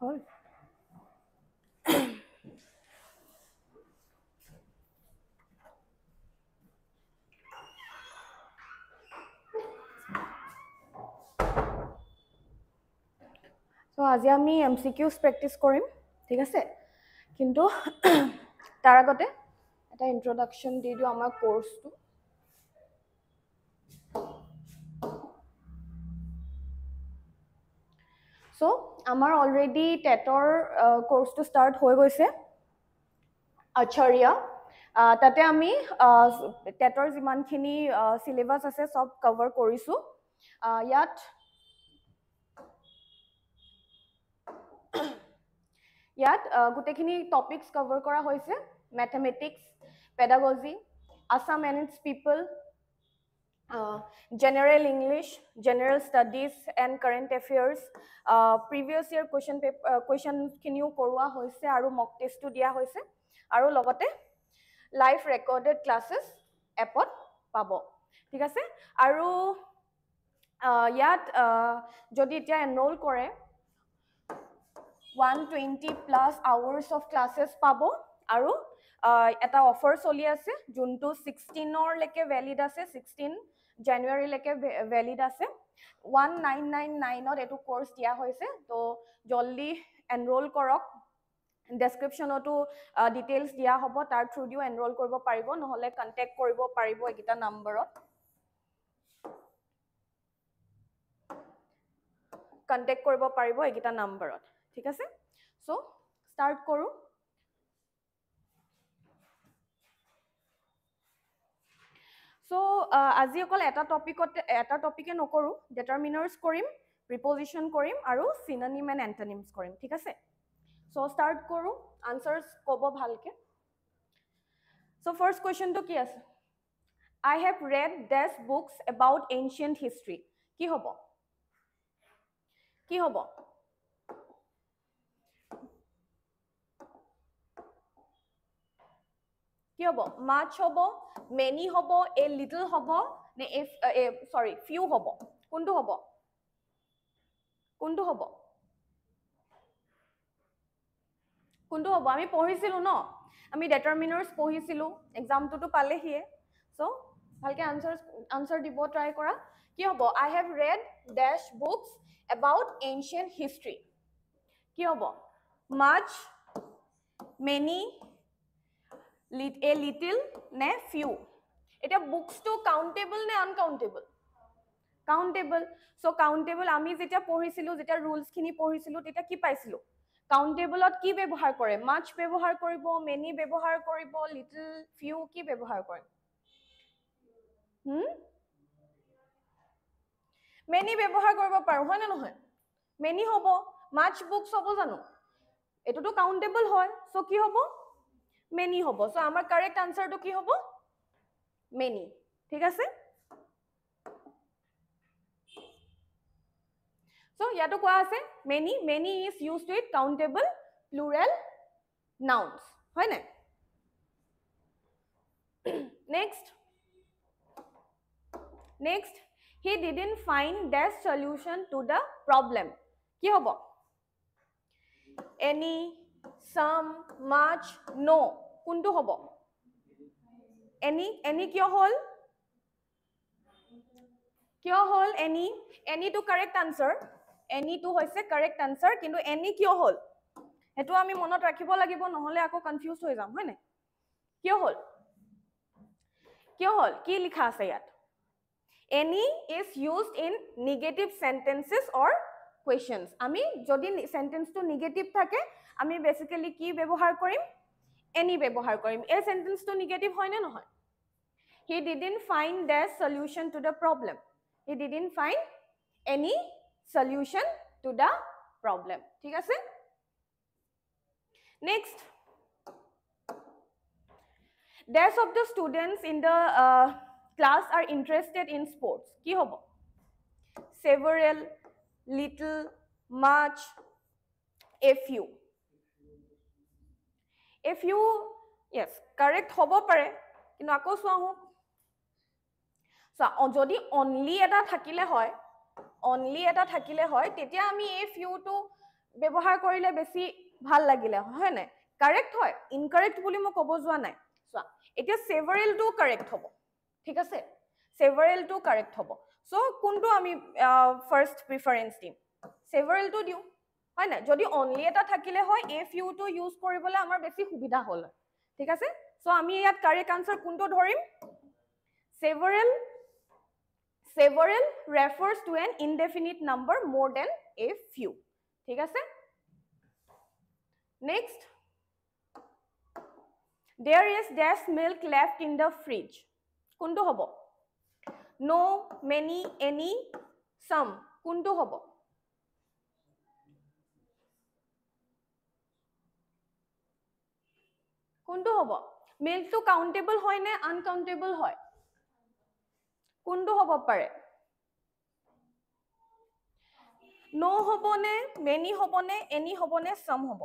হল So আজি আমি MCQs practice কৰিম ঠিক আছে কিন্তু তাৰ আগতে এটা ইন্ট্ৰোডাকশন দি দিও আমাৰ কোৰ্সটো So আমাৰ অলৰেডি টেটৰ কোৰ্সটো স্টাৰ্ট হৈ গৈছে আচাৰ্য তাতে আমি টেটৰ যিমানখিনি সিলেবাস আছে সব কভাৰ কৰিছো ইয়াত গোটেইখিনি টপিকস কভাৰ কৰা হৈছে mathematics pedagogy Assam and it's people general English, general studies and current affairs, previous year question খিনিও কৰোৱা হৈছে আৰু mock test দিয়া হৈছে আৰু লগতে live recorded classes এপত পাব ঠিক আছে আৰু ইয়াত যদি এতিয়া এনৰোল কৰে 120 plus hours of classes পাব আৰু এটা অফাৰ চলি আছে যোনটো 16 লৈকে ভ্যালিড আছে 16 জানুৱাৰী লৈকে ভ্যালিড আছে 1999 ত এটো কোৰ্স দিয়া হৈছে তো জলদি এনৰোল কৰক ডেসক্ৰিপচনতো ডিটেইলস দিয়া হ'ব তাৰ থ্ৰু দিও এনৰোল কৰিব পাৰিব নহলে কন্টাক্ট কৰিব পাৰিব এটা নম্বৰত কন্টাক্ট কৰিব পাৰিব এটা নম্বৰত ঠিক আছে সো স্টাৰ্ট কৰো So আজি অকল এটা টপিকে নকৰো ডিটাৰমিনাৰ্স কৰিম প্ৰিপজিশন কৰিম আৰু সিনোনিম এন্ড অ্যান্টোনিমস কৰিম ঠিক আছে সো স্টাৰ্ট কৰো আনসারস কব ভালকে সো ফার্স্ট কোয়েশ্চন তো কি আছে I have read this books about ancient history কি হবো কি হবো কি হবো much হবো many হবো a little হবো নে sorry few হবো কোনটো হবো কোনটো হবো কোনটো হবো আমি পঢ়িছিলো ন আমি ডিটারমিনার্স পঢ়িছিলো এক্সামটো তো পালেহিয়ে সো ভালকে আনসার দিব ট্রাই কৰা কি হবো I have read dash books about ancient history কি হবো much many a little ne few এটা বুকস তো কাউন্টেবল নে আনকাউন্টেবল কাউন্টেবল সো কাউন্টেবল আমি যেটা পঢ়িছিলো যেটা রুলস খিনি পঢ়িছিলো তেটা কি পাইছিলো কাউন্টেবলত কি ব্যৱহাৰ কৰে much ব্যৱহাৰ কৰিব many ব্যৱহাৰ কৰিব little few কি ব্যৱহাৰ কৰে many ব্যৱহাৰ কৰিব পাৰো হয় না নহয় many হ'ব much books হ'ব জানো এটো তো কাউন্টেবল হয় সো কি হ'ব many হ'ব সো আমাৰ কাৰেক্ট আনসাৰটো কি হ'ব many ঠিক আছে সো ইয়াতো কোৱা আছে many is used with countable plural nouns হয় না next he didn't find the solution to the problem কি হ'ব any some much no কোনটো হ'ব any কিয় হল any to correct answer any to হৈছে correct answer কিন্তু any কিয় হল হেতু আমি মনত ৰাখিব লাগিব নহলে আকৌ কনফিউজ হৈ যাম হয় না কিয় হল কি লিখা আছে ইয়াত any is used in negative sentences or questions আমি যদি সেন্টেন্স তো নেগেটিভ থাকে আমি বেসিক্যালি কি ব্যৱহাৰ কৰিম any ব্যৱহাৰ কৰিম এই সেন্টেন্স তো নেগেটিভ হয় না নহয় he didn't find the solution to the problem he didn't find any solution to the problem ঠিক আছে next dash of the students in the class are interested in sports কি হ'ব several little much a few yes correct হ'ব পাৰে কিন্তু আকৌ চোৱা হোক যদি only এটা থাকিলে হয় তেতিয়া আমি এই few টো ব্যৱহাৰ কৰিলে বেছি ভাল লাগিলে হয় নাই কাৰেক্ট হয় ইনকাৰেক্ট বুলি মই ক'ব যোৱা নাই চোৱা এতিয়া several টো কাৰেক্ট হ'ব ঠিক আছে several টো কাৰেক্ট হ'ব সো কোনটো আমি ফাৰ্স্ট প্ৰিফাৰেন্স দিম several টো দিও হয় নাই যদি only এটা থাকিলে হয় a few টো ইউজ কৰিবলৈ আমাৰ বেছি সুবিধা হ'ল ঠিক আছে সো আমি ইয়াত কাৰেক্ট আনসাৰ কোনটো ধৰিম several refers to an indefinite number more than a few ঠিক আছে next there is dash milk left in the fridge কোনটো হ'ব no many any some কোনটো হ'ব কোনটো হ'ব milk টো countable হয় নে uncountable হয় কোনটো হ'ব পাৰে no হ'ব নে many হ'ব নে any হ'ব নে some হ'ব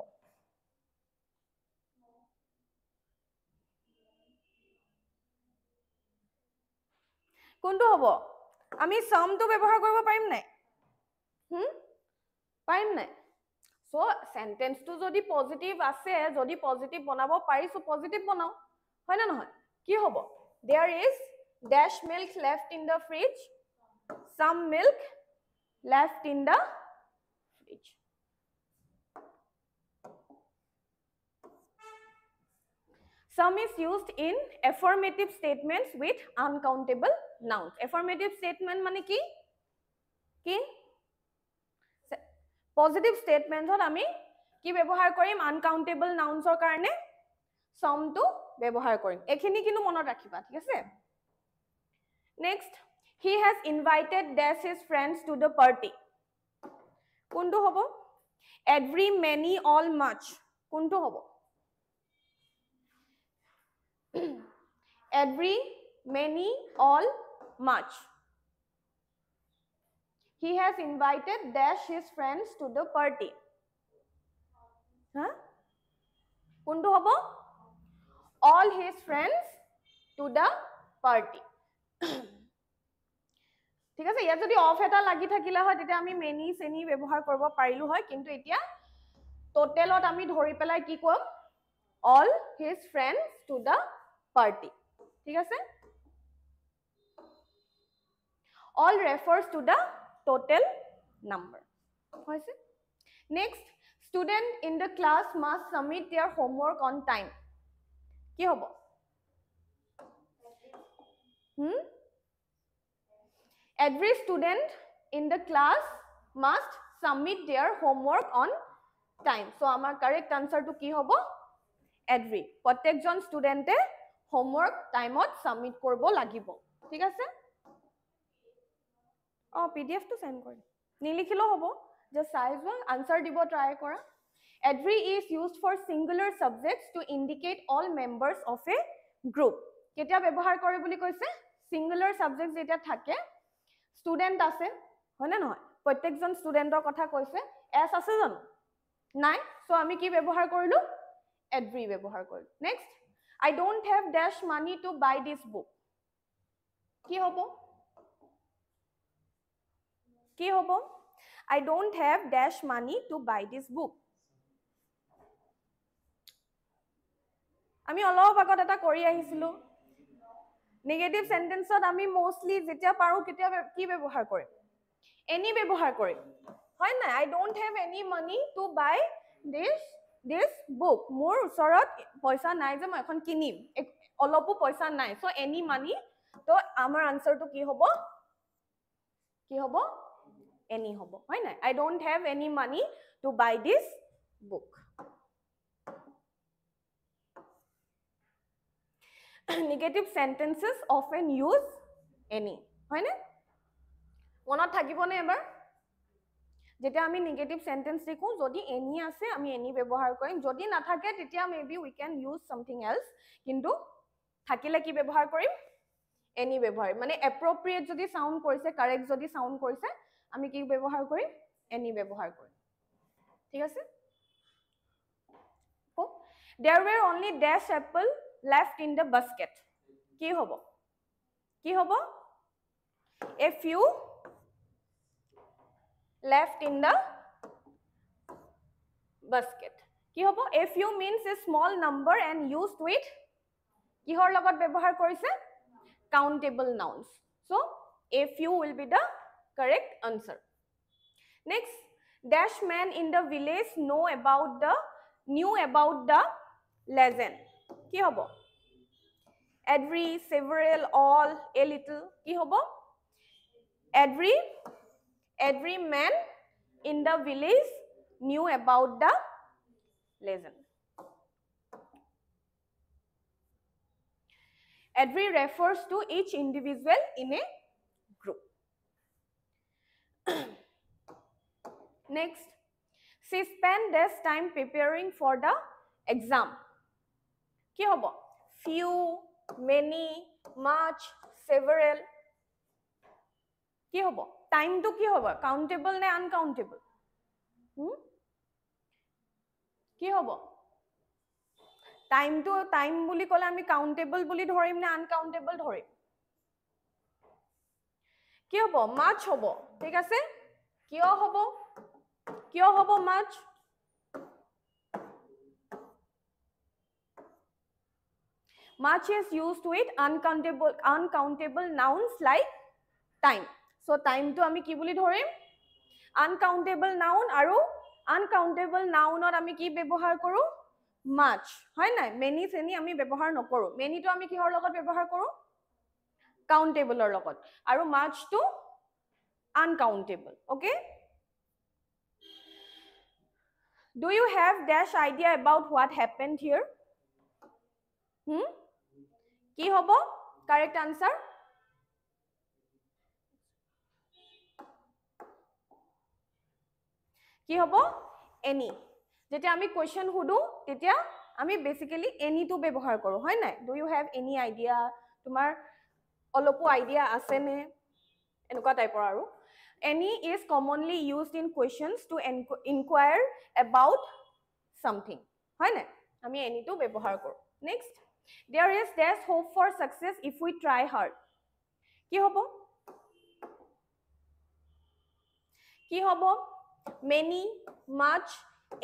কোনটো হ'ব আমি some টো ব্যৱহাৰ কৰিব পাৰিম নাই পাৰিম নাই সো সেন্টেন্স টো যদি পজিটিভ আছে যদি পজিটিভ বনাব পাৰিছো পজিটিভ বনাও হয় না নহয় কি হ'ব there is dash milk left in the fridge some milk left in the fridge some is used in affirmative statements with uncountable nouns affirmative statement মানে কি কি পজিটিভ স্টেটমেন্টত আমি কি ব্যৱহাৰ কৰিম আনকাউন্টেবল নাউন্সৰ কাৰণে some টো ব্যৱহাৰ কৰিম এখিনি কিন্তু মনত ৰাখিবা ঠিক আছে next he has invited dash his friends to the party কোনটো হ'ব every many all much কোনটো হ'ব every many all much he has invited dash his friends to the party কোনটো হ'ব all his friends to the party ঠিক আছে ইয়াত যদি অফ এটা লাগি থাকিলা হয় তেতিয়া আমি মেনি সেনি ব্যৱহাৰ কৰিব পাৰিলো হয় কিন্তু এতিয়া টোটেলত আমি ধৰি পেলাই কি কম all his friends to the party ঠিক আছে all refers to the total number hoise next student in the class must submit their homework on time ki hobo every student in the class must submit their homework on time so amar correct answer to ki hobo every protekjon student e homework time ot submit korbo lagibo thik ase pdf to send kori nilikhilo hobo just size one answer dibo try kora every is used for singular subjects to indicate all members of a group ketia ব্যবহার করে বলি কইছে singular subjects যেটা থাকে student আছে হয়নে নহয় প্ৰত্যেকজন ষ্টুডেন্টৰ কথা কৈছে এস আছে জানো নাই সো আমি কি ব্যৱহাৰ কৰিলো every ব্যৱহাৰ কৰিলো next I don't have dash money to buy this book কি হ'ব কি হ'ব I don't have dash money to buy this book আমি অলপ আগত এটা কৰি আহিছিলো নেগেটিভ সেন্টেন্সত আমি মোস্টলি যেতিয়া পাৰো কেতিয়া কি ব্যৱহাৰ কৰিম any ব্যৱহাৰ কৰিম হয় না I don't have any money to buy this book মোৰ ওচৰত পইচা নাই যে মই এখন কিনিম অলপো পইচা নাই সো any money তো আমাৰ আনসাৰটো কি হ'ব any হ'ব হয় না I don't have any money to buy this book negative sentences often use any হয় না মনত থাকিব নে এবাৰ যেতিয়া আমি নেগেটিভ সেন্টেন্স লিখো যদি any আছে আমি any ব্যৱহাৰ কৰিম যদি নাথাকে তেতিয়া maybe we can use something else কিন্তু থাকিলে কি ব্যৱহাৰ কৰিম any ব্যৱহাৰ মানে appropriate যদি সাউন্ড কৰিছে কাৰেক্ট যদি সাউন্ড কৰিছে আমি কি ব্যৱহাৰ কৰিম any ব্যৱহাৰ কৰিম ঠিক আছে there were only dash apple left in the basket কি হ'ব a few left in the basket. কি হব? A few means a small number and used with কিহৰ লগত ব্যৱহাৰ কৰিছে? Countable nouns. So a few will be the correct answer. Next, dash man in the village knew about the legend. কি হব? Every, several, all, a little. কি হব? Every man in the village knew about the legend. Every refers to each individual in a group. Next, she spent this time preparing for the exam. কি হব? Few, many, much, several. কি হব? Time to কি হব? Countable নে uncountable? কি হব? Time to time বুলি ক'লে আমি countable বুলি ধৰিম নে uncountable ধৰিম? কি হব? Much হব, ঠিক আছে? কিয় হব? কিয় হব much? Much is used with uncountable nouns like time. So time to আমি কি বুলি ধৰিম? Uncountable noun আৰু uncountable nounত আমি কি ব্যৱহাৰ কৰো? Much. হয় নাই? Many চেনি আমি ব্যৱহাৰ নকৰো. Many to আমি কিহৰ লগত ব্যৱহাৰ কৰো? Countable ৰ লগত. আৰু much to uncountable. Okay? Do you have dash idea about what happened here? কি হব? Correct answer? কি হব? Any. যেতিয়া আমি question হুদু তেতিয়া আমি basically any to ব্যৱহাৰ কৰো হয় নাই? Do you have any idea? তোমাৰ অলপো idea আছে নে? এনেকুৱা টাইপৰ আৰু any is commonly used in questions to inquire about something. হয় নাই? আমি any to ব্যৱহাৰ কৰো. Next, there is there's hope for success if we try hard. কি হব? কি হব? Many, much,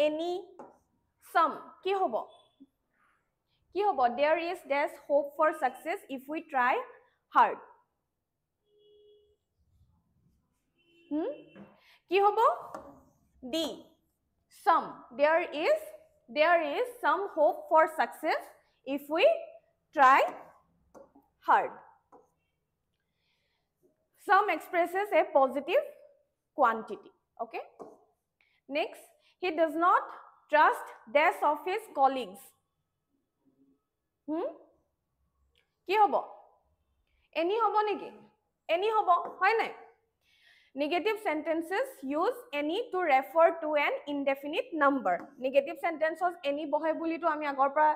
any, some. কি হব? কি হব? There is there's hope for success if we try hard. কি হব? D. Some. There is some hope for success if we try hard. Some expresses a positive quantity. Okay? Next, he does not trust dash of his colleagues. কি হব? Any হব নেকি? Any হব, হয় নাই? Negative sentences use any to refer to an indefinite number. Negative sentences any বহে বুলি তো আমি আগৰ পৰা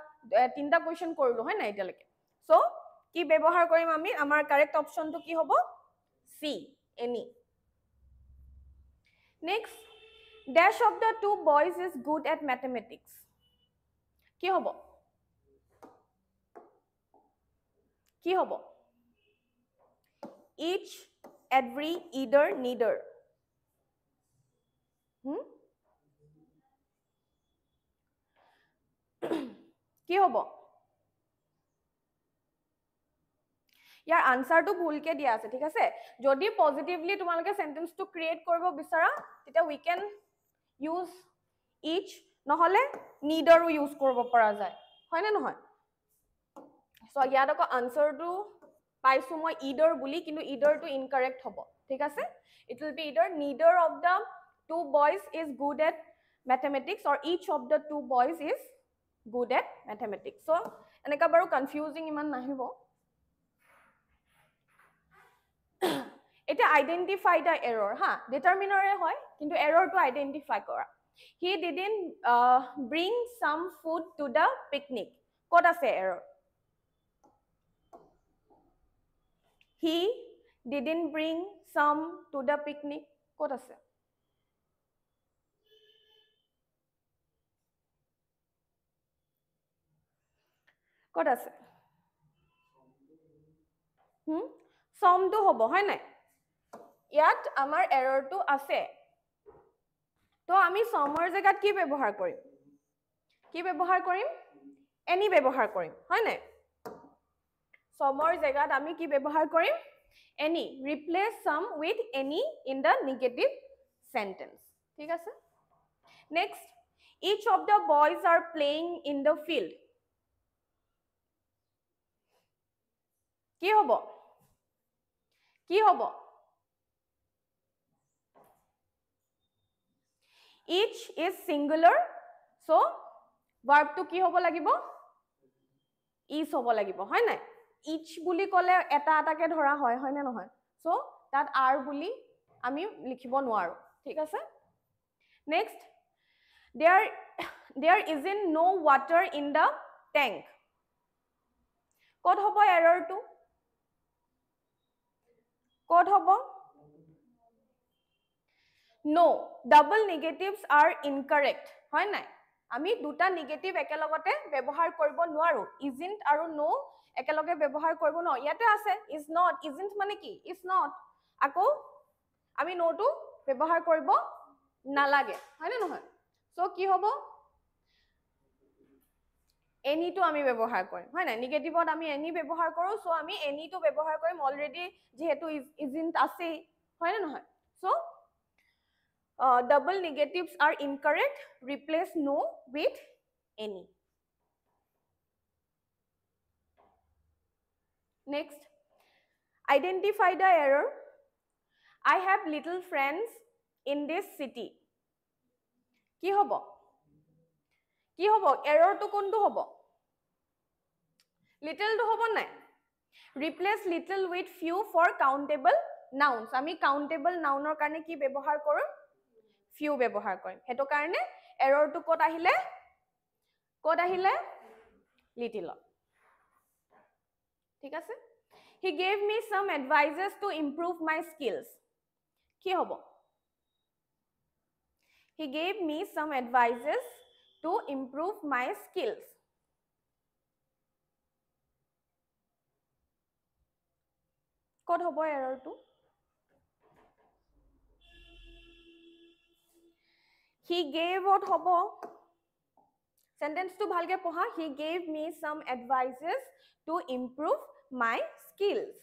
তিনটা কোৱেশ্চন কৰিলো হয় নাই এতিয়ালৈকে? So, কি ব্যৱহাৰ কৰিম আমি? আমাৰ correct option to কি হব? C. Any. Next, dash of the two boys is good at mathematics. কি হব? কি হব? Each, every, either, neither. কি হব? ইয়াৰ আনসাৰটো ভুলকে দিয়া আছে, ঠিক আছে? যদি পজিটিভলি তোমালোকে সেন্টেন্সটো ক্ৰিয়েট কৰিব বিচাৰা, তেতিয়া we can use each, নহলে neither use কৰিব পৰা যায়। হয় নে নহয়? So ইয়াত আকৌ আনসাৰটো পাইছো মই either বুলি, কিন্তু either টো incorrect হ'ব, ঠিক আছে? It will be either neither of the two boys is good at mathematics or each of the two boys is good at mathematics. So এনেকা বাৰু confusing ইমান নাহিব। এটা identify the error, হা? Determiner হয়, কিন্তু error টো identify কৰা। He didn't bring some food to the picnic. ক'ত আছে error? He didn't bring some to the picnic. ক'ত আছে? ক'ত আছে? Some to হ'ব, হয় নাই? ইয়াত আমাৰ error to আছে। তো আমি সমৰ জেগাত কি ব্যৱহাৰ কৰিম any ব্যৱহাৰ কৰিম হয় নাই সমৰ জেগাত আমি কি ব্যৱহাৰ কৰিম any replace some with any in the negative sentence ঠিক আছে next each of the boys are playing in the field কি হ'ব each is singular so verb to কি হ'ব লাগিব is হ'ব লাগিব হয় নাই each বুলি ক'লে এটা এটাকে ধৰা হয় হয় নে নহয় so তাত are বুলি আমি লিখিব নোৱাৰো ঠিক আছে next there isn't no water in the tank ক'ত হ'ব error টো ক'ত হ'ব no double negatives are incorrect হয় নাই আমি দুটা নেগেটিভ একেলগতে ব্যৱহাৰ কৰিব নোৱাৰো isn't আৰু no একেলগে ব্যৱহাৰ কৰিব নোৱাৰো ইয়াতে আছে is not isn't মানে কি is not আকৌ আমি no টো ব্যৱহাৰ কৰিব নালাগে হয় নে নহয় সো কি হ'ব any টো আমি ব্যৱহাৰ কৰিম হয় নাই নেগেটিভত আমি any ব্যৱহাৰ কৰো সো আমি any টো ব্যৱহাৰ কৰিম অলৰেডি যেহেতু isn't আছে হয় নে নহয় so double negatives are incorrect replace no with any next identify the error I have little friends in this city কি হ'ব error to কোনটো হ'ব little to হ'ব নাই replace little with few for countable nouns আমি countable noun ৰ কাৰণে কি ব্যৱহাৰ কৰিম few ব্যৱহাৰ কৰিম হেতু কাৰণে error to ক'ত আহিলে little ঠিক আছে he gave me some advices to improve my skills কি হ'ব he gave me some advices to improve my skills ক'ত হ'ব error to he gave what হ'ব sentence to bhalke পঢ়া he gave me some advices to improve my skills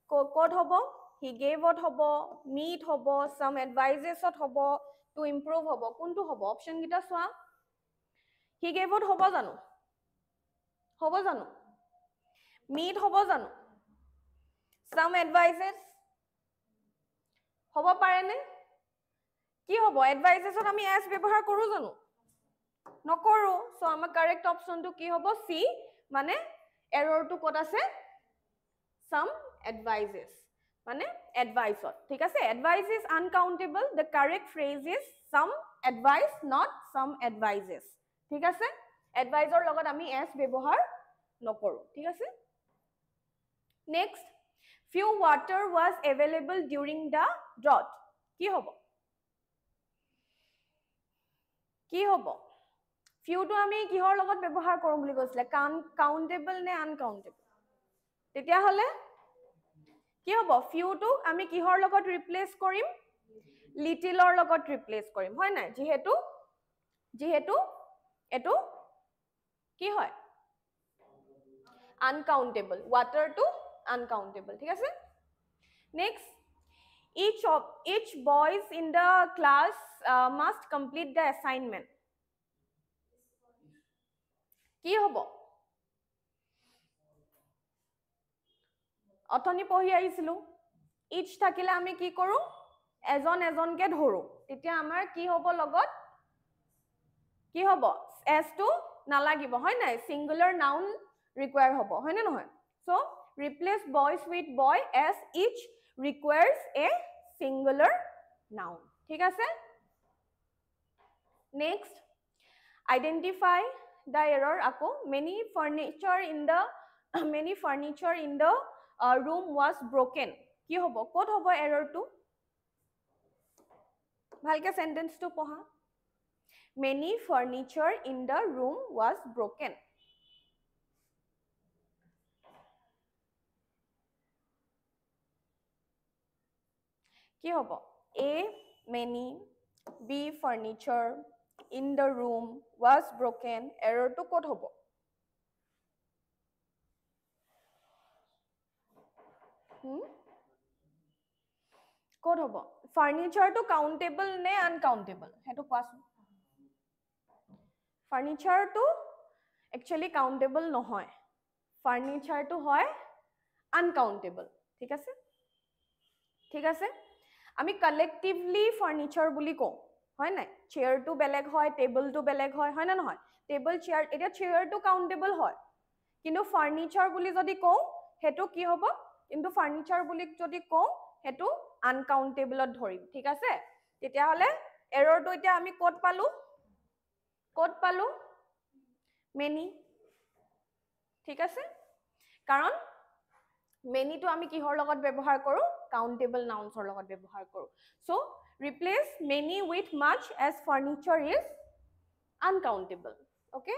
ক'ত হ'ব he gave what হ'ব meet হ'ব some advices হ'ব to improve হ'ব কোনটো হ'ব অপচন গিটা চোৱা he gave what হ'ব জানো meet হ'ব জানো some advices হ'ব পাৰে নে কি হ'ব advices আমি as ব্যৱহাৰ কৰো জানো নকৰো সো আমাৰ কাৰেক্ট অপচনটো কি হ'ব সি মানে error টো ক'ত আছে some advices মানে advice ঠিক আছে advice is uncountable the correct phrase is some advice not some advices ঠিক আছে adviceৰ লগত আমি as ব্যৱহাৰ নকৰো ঠিক আছে next few water was available during the drought কি হ'ব few টো আমি কিহৰ লগত ব্যৱহাৰ কৰোঁ বুলি কৈছিলে countable নে uncountable তেতিয়া হলে কি হ'ব few টো আমি কিহৰ লগত ৰিপ্লেস কৰিম littleৰ লগত ৰিপ্লেস কৰিম হয় নাই যেহেতু এটো কি হয় uncountable water to uncountable ঠিক আছে next each boys in the class must complete the assignment কি হ'ব অথনি পঢ়ি আহিছিলো each থাকিলে আমি কি কৰো এজনকে ধৰো তেতিয়া আমাৰ কি হ'ব লগত কি হ'ব s টো নালাগিব হয় নাই singular noun require হ'ব হয় নে নহয় so replace boys with boy as each requires a singular noun ঠিক আছে next identify the error আকৌ many furniture in the room was broken কি হ'ব ক'ত হ'ব error টো ভালকে sentence টো পঢ়া many furniture in the room was broken কি হ'ব a many be furniture in the room was broken error to ক'ত হ'ব ক'ত হ'ব furniture to countable নে uncountable হেতু কোৱাচোন furniture to actually countable নহয় furniture to হয় uncountable ঠিক আছে আমি collectively furniture বুলি কওঁ হয় নাই chair to বেলেগ হয় table to বেলেগ হয় না নহয় table chair এটা chair to countable হয় কিন্তু furniture বুলি যদি কওঁ হেতু কি হ'ব কিন্তু furniture বুলি যদি কওঁ হেতু uncountable ধৰিম ঠিক আছে তেতিয়া হলে error টো এতিয়া আমি ক'ত পালো many ঠিক আছে কাৰণ many to আমি কিহৰ লগত ব্যৱহাৰ কৰো countable nouns ৰ লগত ব্যৱহাৰ কৰো so replace many with much as furniture is uncountable okay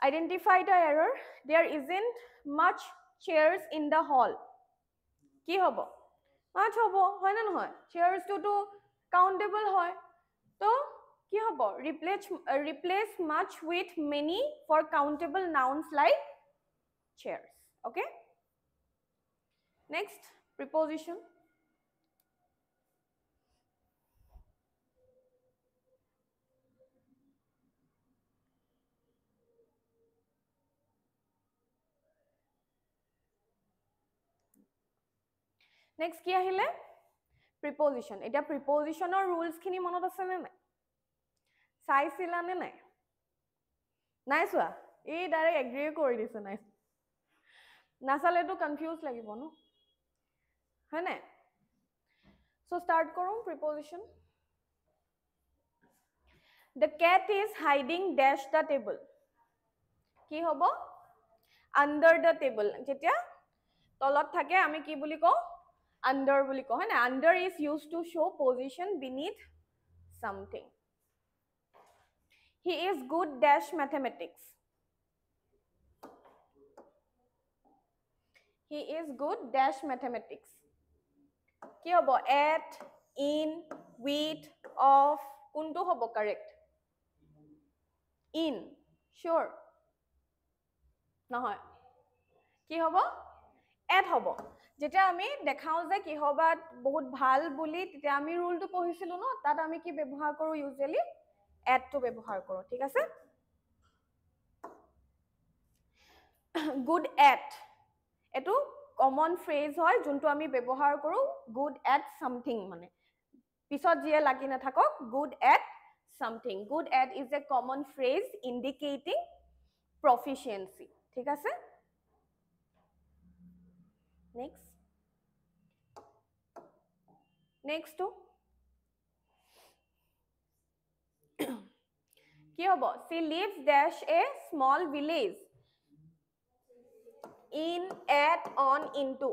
identify the error there isn't much chairs in the hall কি হ'ব much হ'ব হয় না নহয় chairs to countable হয় তো কি হ'ব replace much with many for countable nouns like chairs okay next preposition next কি আহিলে preposition এটা preposition or rules খিনি মনত আছে নে নাই চাইছিলা নে নাই নাই চোৱা এই ডাইৰেক্ট এগ্ৰি কৰি দিছে নাই নাচালে তো কনফিউজ লাগিব ন হয় নাই so start কৰো preposition the cat is hiding dash the table কি হ'ব under the table যেতিয়া তলত থাকে আমি কি বুলি কওঁ under বুলি কওঁ হয় না under is used to show position beneath something he is good dash mathematics he is good dash mathematics কি হ'ব at in with of কোনটো হ'ব correct in sure নহয় কি হ'ব at হ'ব যেতিয়া আমি দেখাও যে কি হবা বহুত ভাল বুলি তেতিয়া আমি ৰুলটো পঢ়িছিলো ন তাত আমি কি ব্যৱহাৰ কৰো ইউজুৱেলি at টো ব্যৱহাৰ কৰো ঠিক আছে good at এটো কমন ফ্ৰেজ হয় যোনটো আমি ব্যৱহাৰ কৰো good at something মানে পিছত যিয়ে লাগি না থাকক good at something good at is a common phrase indicating proficiency ঠিক আছে next to কি হ'ব she lives dash a small village in at on into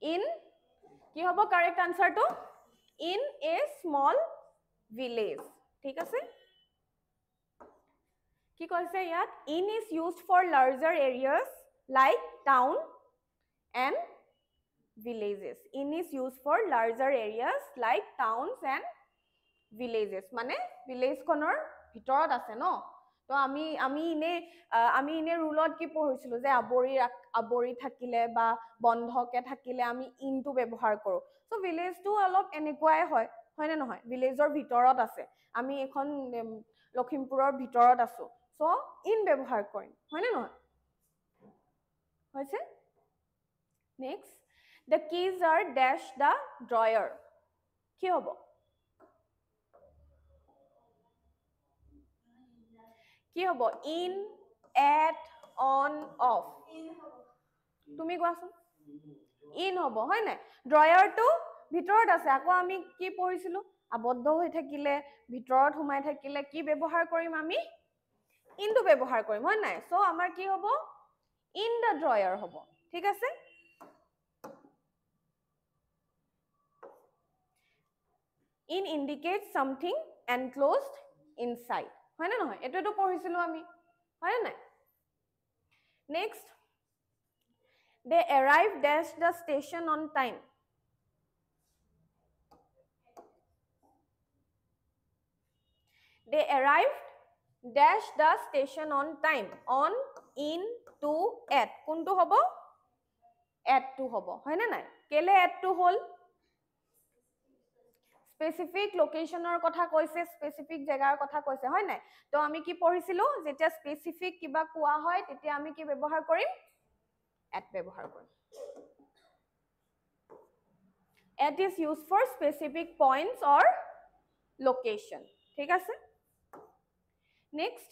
in কি হ'ব correct answer to in a small village ঠিক আছে কি কৈছে ইয়াত in is used for larger areas like town and villages in is used for larger areas like towns and villages মানে village খনৰ ভিতৰত আছে ন তো আমি ইনে ৰুলত কি পঢ়িছিলো যে আবৰি থাকিলে বা বন্ধকে থাকিলে আমি ইনটো ব্যৱহাৰ কৰো সো ভিলেজটো অলপ এনেকুৱাই হয় না নহয় ভিলেজৰ ভিতৰত আছে আমি এখন লখিমপুৰৰ ভিতৰত আছো সো ইন ব্যৱহাৰ কৰিম হয় না নহয় হৈছে next the keys are dash the drawer কি হ'ব কি হ'ব in at on off তুমি কোৱাচোন in হ'ব হয় নাই drawer টো ভিতৰত আছে আকৌ আমি কি পঢ়িছিলো আবদ্ধ হৈ থাকিলে ভিতৰত সোমাই থাকিলে কি ব্যৱহাৰ কৰিম আমি in টো ব্যৱহাৰ কৰিম হয় নাই সো আমাৰ কি হ'ব in the drawer হ'ব ঠিক আছে in indicates something enclosed inside হয় না নহয় এটোটো পঢ়িছিলো আমি হয় না next They arrived dash the station on time. They arrived dash the station on time. On, in, to, at. কোনটো হ'ব? At to হ'ব, হয় না নাই? কেলে at to হ'ল? স্পেসিফিক লোকেশনৰ কথা কৈছে, স্পেসিফিক জেগাৰ কথা কৈছে, হয় নাই? তো আমি কি পঢ়িছিলো? যেতিয়া স্পেসিফিক কিবা কোৱা হয় তেতিয়া আমি কি ব্যৱহাৰ কৰিম? At ব্যৱহাৰ কৰিম. At is used for specific points or location. ঠিক আছে? Next.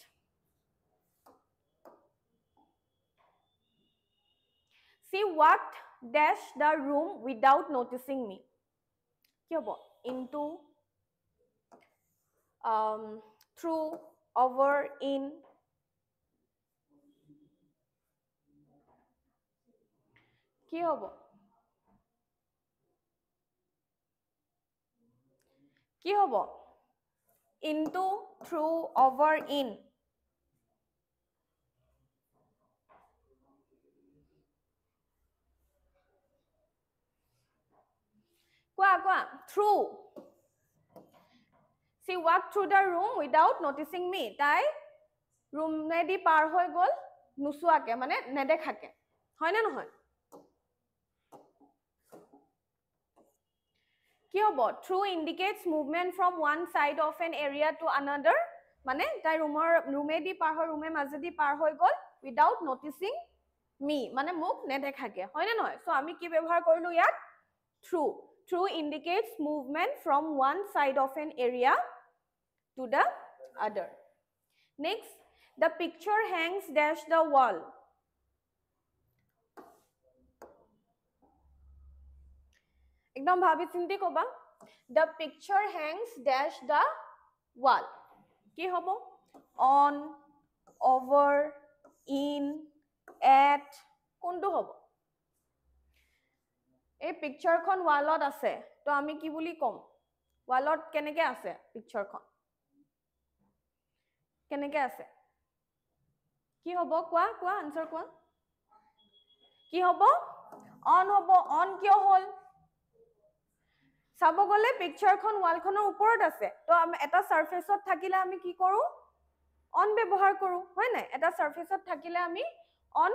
She walked dash the room without noticing me. কি হ'ব? Into, through, over, in. কি হ'ব? কি হ'ব? Into, through, over, in. কোৱা, through. She walked through the room without noticing me. তাই ৰুমেদি পাৰ হৈ গ'ল নুচুৱাকে, মানে নেদেখাকে, হয় নে নহয়? কি হ'ব? Through indicates movement from one side of an area to another. মানে তাই ৰুমেদি পাৰ হৈ, ৰুমে মাজেদি পাৰ হৈ গ'ল without noticing me. মানে মোক নেদেখাকে, হয় নে নহয়? সো আমি কি ব্যৱহাৰ কৰিলো ইয়াত? Through. Through indicates movement from one side of an area to the other. Next, the picture hangs dash the wall. একদম ভাবি চিন্তি কবা. The picture hangs dash the wall. কি হ'ব? On, over, in, at. কোনটো হ'ব? এই পিকচাৰখন ৱালত আছে, তো আমি কি বুলি ক'ম? ৱালত কেনেকৈ আছে পিকচাৰখন? কেনেকৈ আছে? কি হ'ব? কোৱা আনসাৰ কোৱা. কি হ'ব? অন হ'ব. অন কিয় হ'ল? চাব গ'লে পিকচাৰখন ৱালখনৰ ওপৰত আছে, তো আমি এটা সাৰফেসত থাকিলে আমি কি কৰোঁ? অন ব্যৱহাৰ কৰোঁ, হয় নাই? এটা সাৰফেসত থাকিলে আমি অন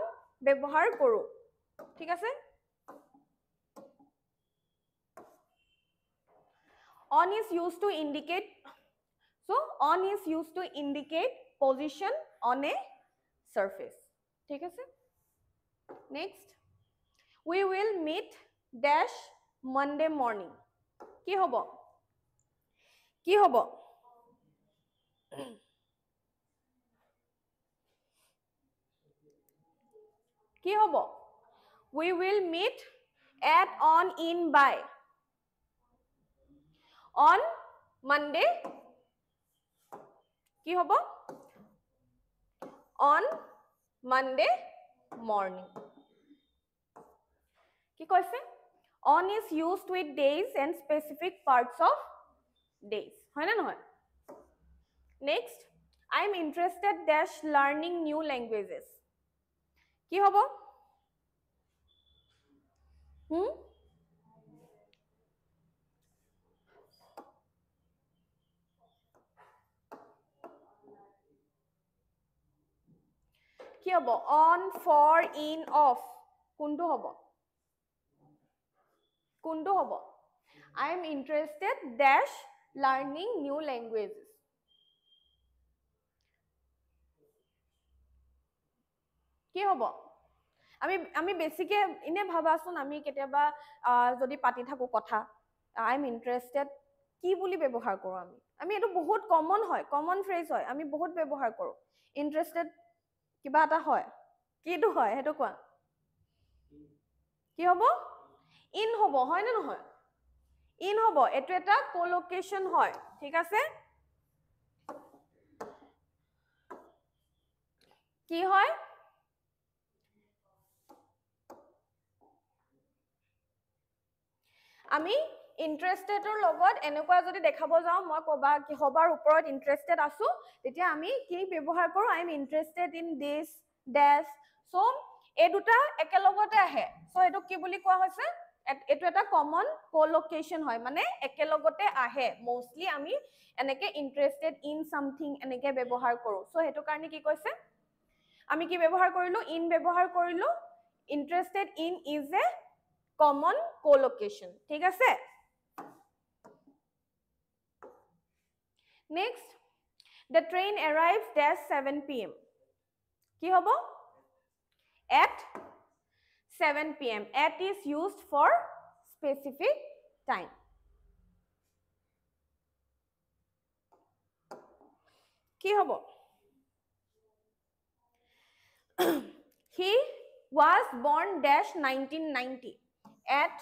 ব্যৱহাৰ কৰোঁ, ঠিক আছে? On is used to indicate, so on is used to indicate position on a surface. ঠিক আছে? Next, we will meet dash Monday morning. কি হ'ব? কি হ'ব? কি হ'ব? We will meet at, on, in, by. On Monday. কি হ'ব? On Monday morning. কি কৈছে? On is used with days and specific parts of days. হয় না নহয়? Next, I am interested dash learning new languages. কি হ'ব? কি হ'ব? On, for, in, off. কোনটো হ'ব? কোনটো হ'ব? I am interested dash learning new languages. কি হ'ব? আমি বেছিকে ইনে ভাবাচোন, আমি কেতিয়াবা যদি পাতি থাকো কথা, I am interested কি বুলি ব্যৱহাৰ কৰোঁ আমি? আমি এটো বহুত কমন হয়, কমন ফ্ৰেজ হয়, আমি বহুত ব্যৱহাৰ কৰোঁ. Interested কিবা এটা হয়, কিটো হয় হেতু কোৱা? কি হ'ব? In হ'ব, হয় না নহয়? In হ'ব, এটো এটা কোলোকেশন হয়, ঠিক আছে? কি হয়? আমি ইন্টাৰেষ্টেডৰ লগত এনেকুৱা যদি দেখাব যাওঁ, মই কবা কিহবাৰ ওপৰত ইন্টাৰেষ্টেড আছো, তেতিয়া আমি কি ব্যৱহাৰ কৰোঁ? I am interested in this dash. So এই দুটা একেলগতে আহে সো এটো কি বুলি কোৱা হৈছে এটো এটা কমন কোলোকেশন হয় মানে একেলগতে আহে মোস্টলি আমি এনেকে ইন্টারেস্টেড ইন সামথিং এনেকে ব্যৱহাৰ কৰো সো হেতু কাৰণে কি কৈছে আমি কি ব্যৱহাৰ কৰিলো ইন ব্যৱহাৰ কৰিলো interested in is a common collocation ঠিক আছে next the train arrives dash 7 pm কি হবো at 7 pm at is used for specific time কি হবো he was born dash 1990 at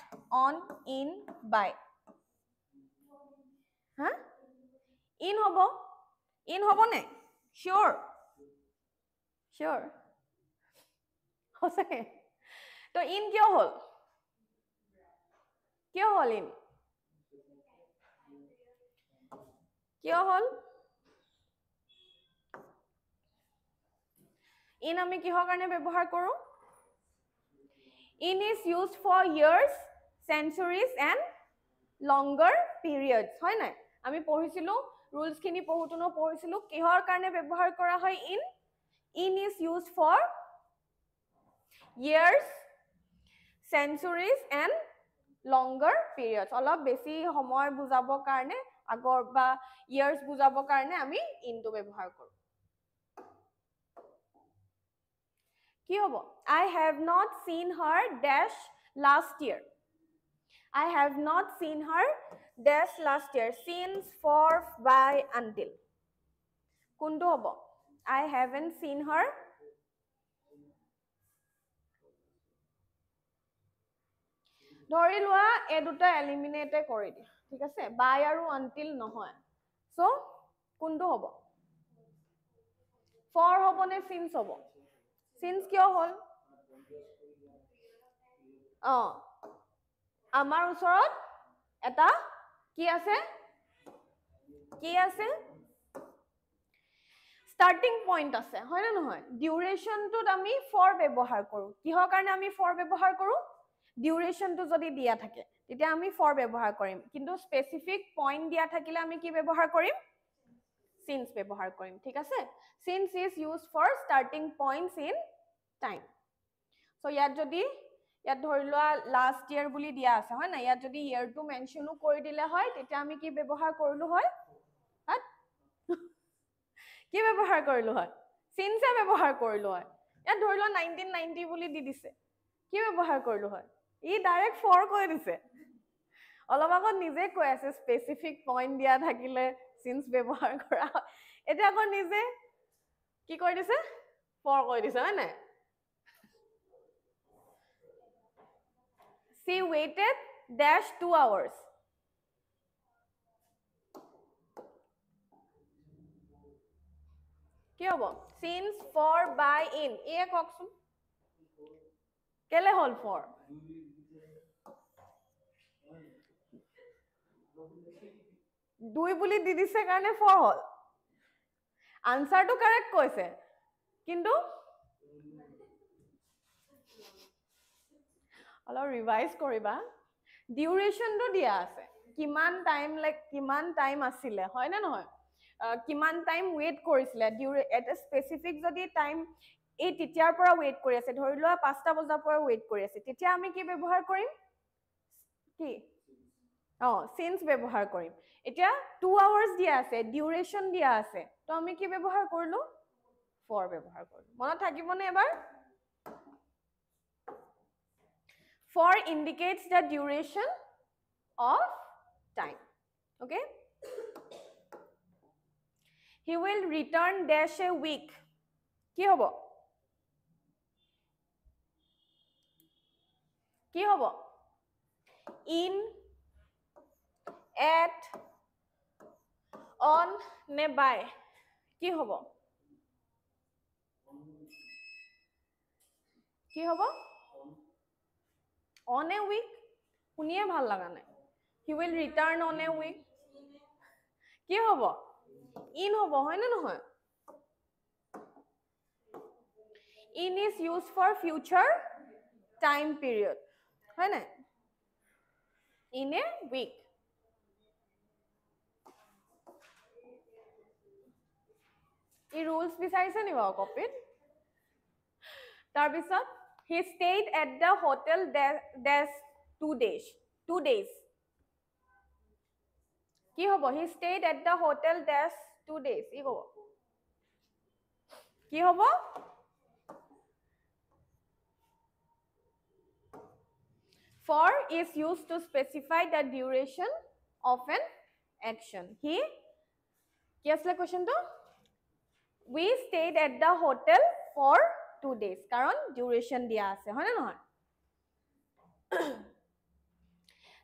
on in by huh in hobo ne sure হসকে তো in কিয় হল in কিয় হল in আমি কিহৰ কাৰণে ব্যৱহাৰ কৰো in is used for years centuries and longer periods হয় নাই আমি পঢ়িছিলো rules খিনি পঢ়ুতুনো পঢ়িছিলো কিহৰ কাৰণে ব্যৱহাৰ কৰা হয় in is used for years centuries and longer periods অলপ বেছি সময় বুজাবৰ কাৰণে আগৰ বা years বুজাবৰ কাৰণে আমি in টো ব্যৱহাৰ কৰো কি হ'ব I have not seen her dash last year I have not seen her dash last year since for by until কোনটো হ'ব I haven't seen her ধৰি লোৱা এই দুটা এলিমিনেট কৰি দি ঠিক আছে by আৰু until নহয় সো কোনটো হ'ব for হ'ব নে since হ'ব since কিয় হ'ল আমাৰ ওচৰত এটা কি আছে starting point আছে হয় না নহয় duration টোত আমি for ব্যৱহাৰ কৰো কিহৰ কাৰণে আমি for ব্যৱহাৰ কৰো duration টো যদি দিয়া থাকে তেতিয়া আমি for ব্যৱহাৰ কৰিম কিন্তু specific point দিয়া থাকিলে আমি কি ব্যৱহাৰ কৰিম since ব্যৱহাৰ কৰিম ঠিক আছে since is used for starting points in time so ইয়াত যদি ইয়াত ধৰি লোৱা last year বুলি দিয়া আছে হয় না ইয়াত যদি year টো মেনশনো কৰি দিলে হয় তেতিয়া আমি কি ব্যৱহাৰ কৰিলো হয় কি ব্যৱহাৰ কৰিলো হয় since ব্যৱহাৰ কৰিলো হয় ইয়াত ধৰি লোৱা 1990 বুলি দি দিছে কি ব্যৱহাৰ কৰিলো হয় ই ডাইৰেক্ট for কৈ দিছে অলপ আগত নিজে কৈ আছে স্পেসিফিক পইণ্ট দিয়া থাকিলে since ব্যৱহাৰ কৰা এটা আকৌ নিজে কি কৈ দিছে for কৈ দিছে হয় নাই she waited dash 2 hours কি হ'ব since for by in এ কওকচোন কেলে হল for দুই বুলি দি দিছে কাৰণে for হল আনসাৰটো কাৰেক্ট কৈছে কিন্তু অলপ ৰিভাইজ কৰিবা ডিউৰেশনটো দিয়া আছে কিমান টাইম আছিলে হয় না নহয় কিমান টাইম ওয়েট কৰিছিলে এটা স্পেসিফিক যদি টাইম এই টিচাৰ পৰা ওয়েট কৰি আছে ধৰি লোৱা 5টা বজাৰ পৰা ওয়েট কৰি আছে তেতিয়া আমি কি ব্যৱহাৰ কৰিম কি since ব্যৱহাৰ কৰিম এতিয়া 2 আৱাৰ্স দিয়া আছে ডিউৰেশন দিয়া আছে তো আমি কি ব্যৱহাৰ কৰিলো for ব্যৱহাৰ কৰিলো মনত থাকিবনে এবাৰ for indicates the duration of time okay he will return dash a week কি হ'ব in at on নে by কি হ'ব on a week শুনিয়ে ভাল লাগা নাই he will return on a week কি হ'ব in হ'ব হয় না নহয় in is used for future time period হয় নাই in a week এই rules বিচাৰিছে নি বাৰু কপিত তাৰ পিছত he stayed at the hotel dash 2 days কি হ'ব he stayed at the hotel dash 2 days কি হ'ব কি হ'ব for is used to specify the duration of an action he কি আছিল কোৱেশ্চনটো we stayed at the hotel for 2 days কাৰণ duration দিয়া আছে হয় না নহয়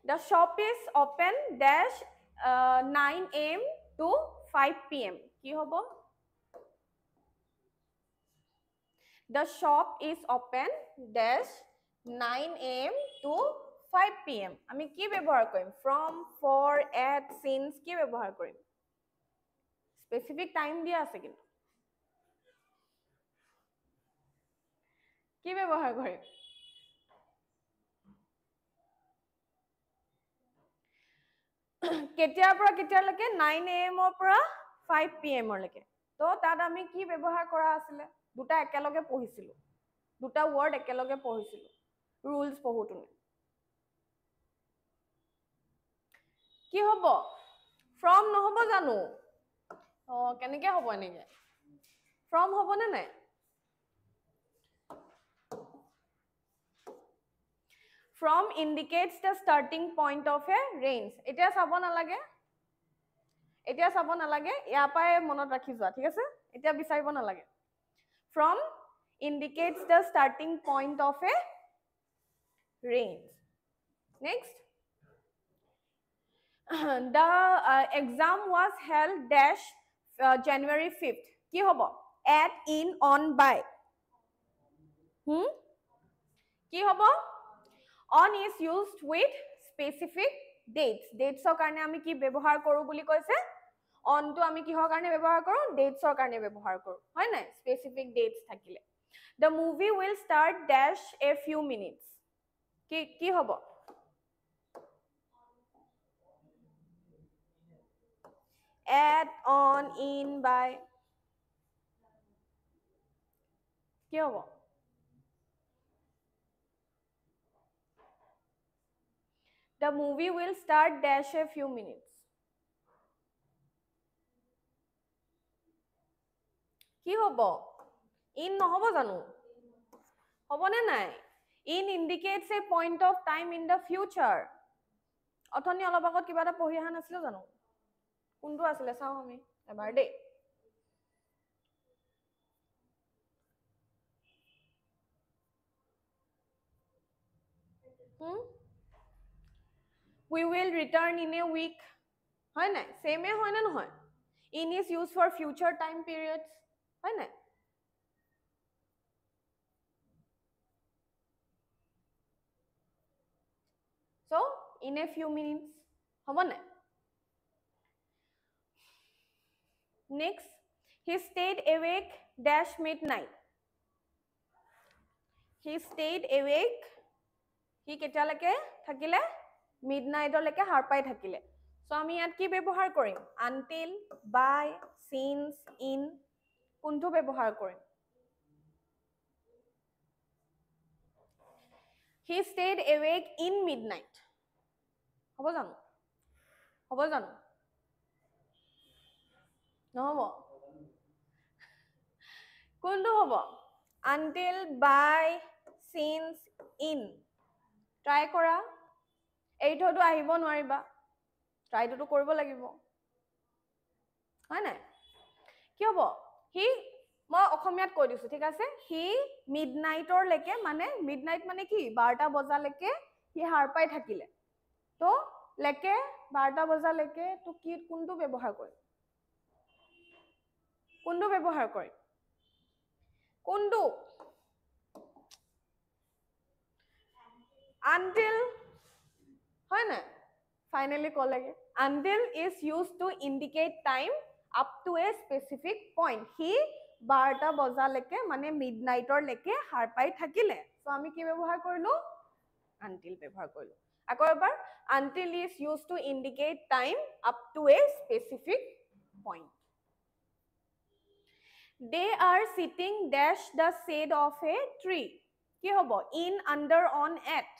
the shop is open dash 9 am to 5 pm কি হ'ব the shop is open dash 9 am to 5 pm আমি কি ব্যৱহাৰ কৰিম from for at since কি ব্যৱহাৰ কৰিম specific time দিয়া আছে কিন্তু কি ব্যৱহাৰ কৰিম কেতিয়াৰ পৰা কেতিয়ালৈকে 9 am ৰ পৰা 5 pm লৈকে তো তাত আমি কি ব্যৱহাৰ কৰা আছিল দুটা একেলগে পঢ়িছিলো দুটা ওয়াৰ্ড একেলগে পঢ়িছিলো rules পঢ়ুতুনে কি হ'ব from নহব জানো কেনেকে হ'ব এনেকে from হ'ব নে নাই from indicates the starting point of a range এতিয়া চাব নালাগে ইয়াৰ পাই মনত ৰাখি যোৱা ঠিক আছে এতিয়া বিচাৰিব নালাগে from indicates the starting point of a range next the exam was held dash January 5th কি হ'ব at in on by কি হ'ব on is used with specific dates ৰ কাৰণে আমি কি ব্যৱহাৰ কৰো বুলি কৈছে on to আমি কিহৰ কাৰণে ব্যৱহাৰ কৰো dates ৰ কাৰণে ব্যৱহাৰ কৰো হয় নাই specific dates থাকিলে the movie will start dash a few minutes কি হ'ব at on in by কি হ'ব the movie will start dash a few minutes কি হ'ব in নহব জানো হ'বনে নাই in indicates a point of time in the future অথনি অলপ আগত কিবা এটা পঢ়ি আহা নাছিল জানো কোনটো আছিল চাও আমি এবাৰ দে we will return in a week হয় নাই same হয় না নহয় in is used for future time periods হয় নাই so in a few minutes হ'ব নাই next he stayed awake dash midnight he stayed awake he কেতিয়ালৈকে থাকিলে midnight লৈকে হার পাই থাকিলে সো আমি ইয়াত কি ব্যৱহাৰ কৰিম until by since in কোনটো ব্যৱহাৰ কৰিম he stayed awake in midnight হ'ব জানো নহব কোনটো হ'ব until by since in try কৰা এইটোটো আহিব নোৱাৰিবা ট্ৰাইটো কৰিব লাগিব হয় নাই কি হ'ব হি মই অসমীয়াত কৈ দিছো ঠিক আছে হি মিডনাইটৰ লৈকে মানে মিডনাইট মানে কি 12টা বজালৈকে হি হাৰ পাই থাকিলে তো লেকে 12টা বজালৈকে তো কি কোনটো ব্যৱহাৰ কৰিম কোনটো until হয় না finally call লাগে until is used to indicate time up to a specific point he 12টা বজালৈকে মানে মিডনাইটৰ লৈকে সাৰ পাই থাকিলে সো আমি কি ব্যৱহাৰ কৰিলো until ব্যৱহাৰ কৰিলো আকৌ এবাৰ until is used to indicate time up to a specific point they are sitting dash the shade of a tree কি হ'ব in under on at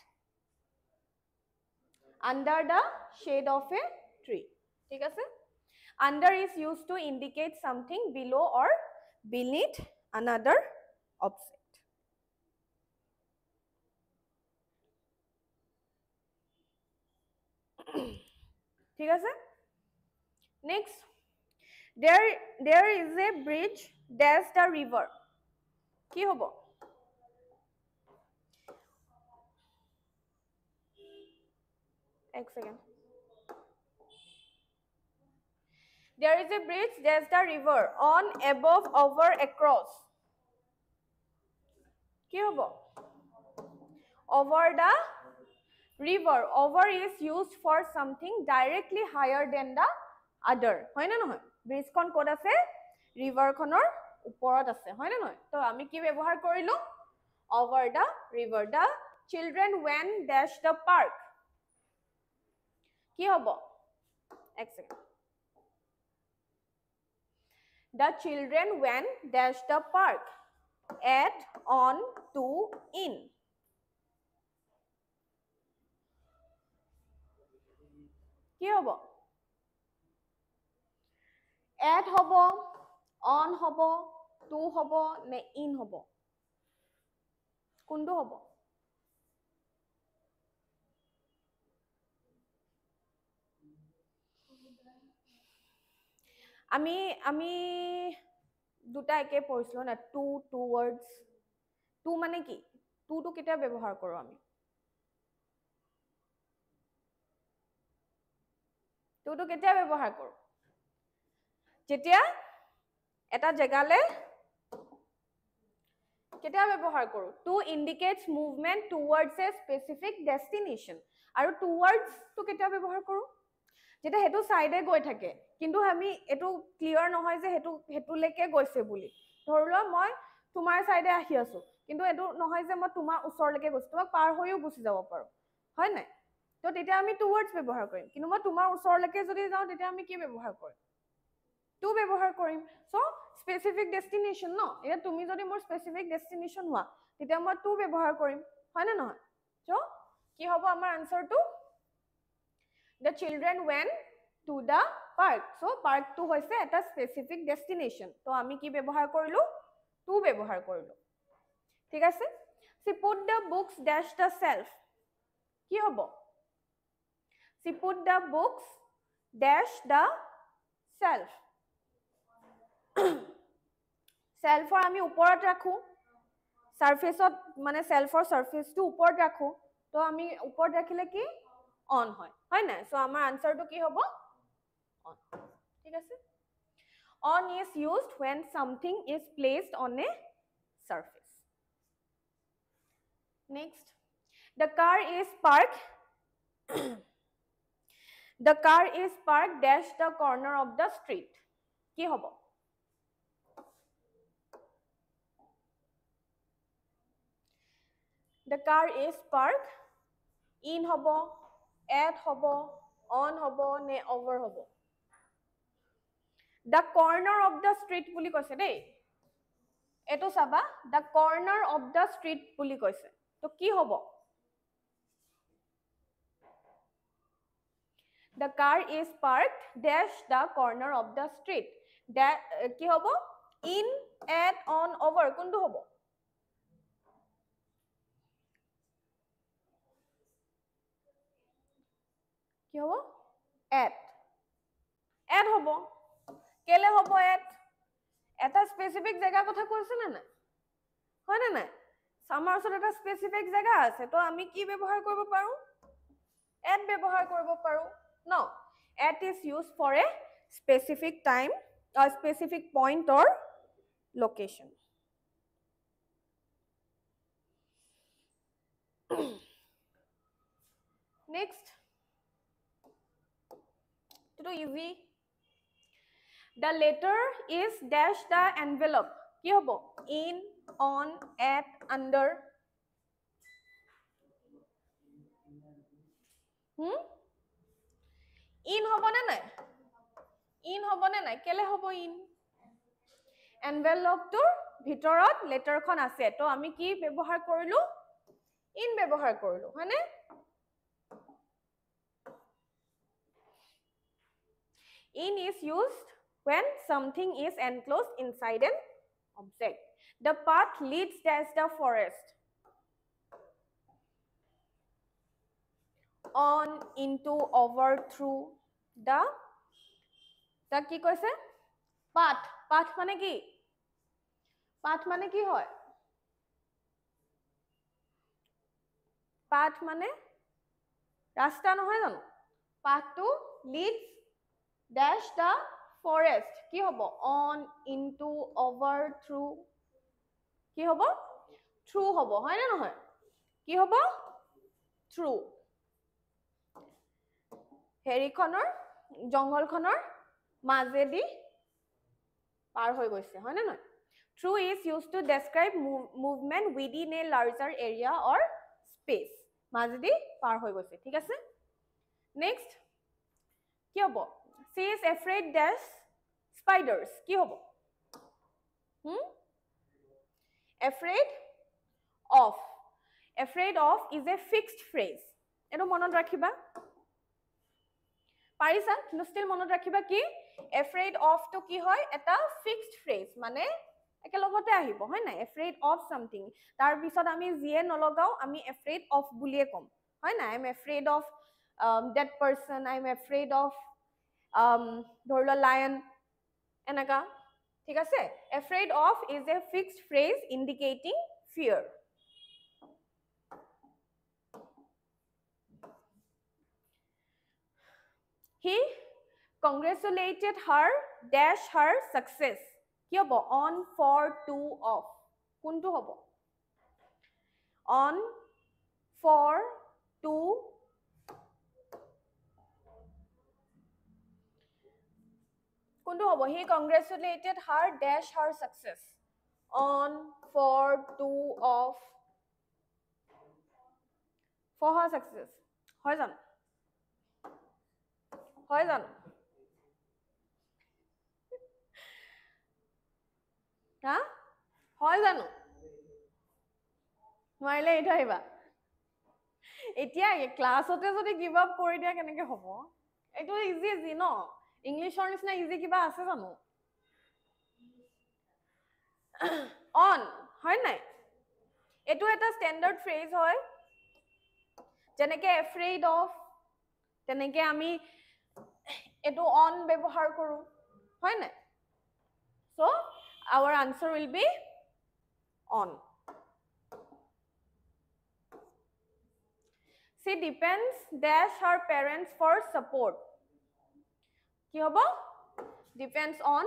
under the shade of a tree ঠিক আছে under is used to indicate something below or beneath another object ঠিক আছে next there is a bridge dash the river কি হ'ব এক second there is a bridge dash the river on above over across কি হ'ব over the river over is used for something directly higher than the other হয় না নহয় bridge খন ক'ত আছে ৰিভাৰ খনৰ ওপৰত আছে হয় না নহয় তো আমি কি ব্যৱহাৰ কৰিলো over the river the children went dash the park কি হ'ব এক second the children went dash the park at on to in কি হ'ব at হ'ব on হ'ব to হ'ব নে in হ'ব কোনটো হ'ব আমি আমি দুটা একে পঢ়িছিলো না টু টুৱাৰ্ডছ টু মানে কি টুটো কেতিয়া ব্যৱহাৰ কৰো আমি টুটো কেতিয়া ব্যৱহাৰ কৰো যেতিয়া এটা জেগালে কেতিয়া ব্যৱহাৰ কৰো to indicates movement towards a specific destination আৰু টুৱাৰ্ডছ টু কেতিয়া ব্যৱহাৰ কৰো যেতিয়া হেতু সাইডে গৈ থাকে কিন্তু আমি এটো ক্লিয়াৰ নহয় যে হেতুলৈকে গৈছে বুলি ধৰলো মই তোমাৰ সাইডে আহি আছো কিন্তু এটো নহয় যে মই তোমাৰ ওচৰলৈকে গৈছো তোমাক পাৰ হৈও গুছি যাব পাৰো হয় নাই তো তেতিয়া আমি টুৱাৰ্ডছ ব্যৱহাৰ কৰিম কিন্তু মই তোমাৰ ওচৰলৈকে যদি যাও তেতিয়া আমি কি ব্যৱহাৰ কৰিম টু ব্যৱহাৰ কৰিম সো স্পেসিফিক ডেস্টিনেশন ন এটা তুমি যদি মোৰ স্পেসিফিক ডেস্টিনেশন হোৱা তেতিয়া মই টু ব্যৱহাৰ কৰিম হয় না নহয় সো কি হ'ব আমাৰ আনসাৰটো the children went to the park so park to hoise eta specific destination to ami ki byabohar korilu to byabohar korilu thik ase she put the books dash the shelf ki hobo she put the books dash the shelf shelf or ami uporat rakhu surface ot mane shelf or surface to uporat rakhu to ami uporat rakhile ki on হয় না so আমাৰ আনসারটো কি হ'ব on ঠিক আছে on is used when something is placed on a surface next the car is parked the car is parked dash the corner of the street কি হ'ব the car is parked in হ'ব at হ'ব on হ'ব নে over হ'ব the corner of the street বুলি কৈছে দেই এটো চাবা the corner of the street বুলি কৈছে তো কি হ'ব the car is parked dash the corner of the street that কি হ'ব in at on over কোনটো হ'ব কি হ'ব at হ'ব কেলে হ'ব at এটা স্পেসিফিক জায়গা কথা কৈছে না না হয় না না আমাৰ ওচৰত এটা স্পেসিফিক জায়গা আছে তো আমি কি ব্যৱহাৰ কৰিব পাৰো at ব্যৱহাৰ কৰিব পাৰো no at is used for a specific time or specific point or location next to easy the letter is dash the envelope কি হ'ব in on at under in হ'বনে নাই in হ'বনে নাই কেলে হ'ব in envelope-টোৰ ভিতৰত লেটাৰখন আছে তো আমি কি ব্যৱহাৰ কৰিলো in ব্যৱহাৰ কৰিলো হয়নে in is used when something is enclosed inside an object the path leads past the forest on into over through the কি কৈছে path path মানে কি path মানে কি হয় path মানে ৰাস্তা নহয় জানো path to leads dash the forest কি হ'ব on into over through কি হ'ব through হ'ব হয় না নহয় কি হ'ব through হেৰিখনৰ জংগলখনৰ মাজেদি পাৰ হৈ গৈছে হয় না নহয় through is used to describe movement within a larger area or space মাজেদি পাৰ হৈ গৈছে ঠিক আছে next কি হ'ব she is afraid dash spiders কি হ'ব afraid of is a fixed phrase এটো মনত ৰাখিবা পাৰিছা কিন্তু still মনত ৰাখিবা কি afraid of to কি হয় এটা fixed phrase মানে একেলগতে আহিব হয় নাই afraid of something তাৰ পিছত আমি যিয়ে নলগাও আমি afraid of বুলিয়ে কম হয় নাই I am afraid of that person I am afraid of ধৰিলা lion এনেকা ঠিক আছে afraid of is a fixed phrase indicating fear he congratulated her dash her success কি হ'ব on for to of কোনটো হ'ব on for to কোনটো হ'ব he congratulated her dash her success on for to of for her success হয় জানো হয় জানো হা হয় জানো নোৱাৰিলে এইটো আহিবা এতিয়া ক্লাছতে যদি গিভ আপ কৰি দিয়া কেনেকে হ'ব এইটো ইজি ইজি ন ইংলিছৰ নিচিনা ইজি কিবা আছে জানো অন হয় নাই এইটো এটা ষ্টেণ্ডাৰ্ড ফ্ৰেজ হয় যেনেকে afraid of তেনেকে আমি এটো on ব্যৱহাৰ কৰো হয় নাই so our answer will be on she depends dash her parents for support কি হ'ব depends on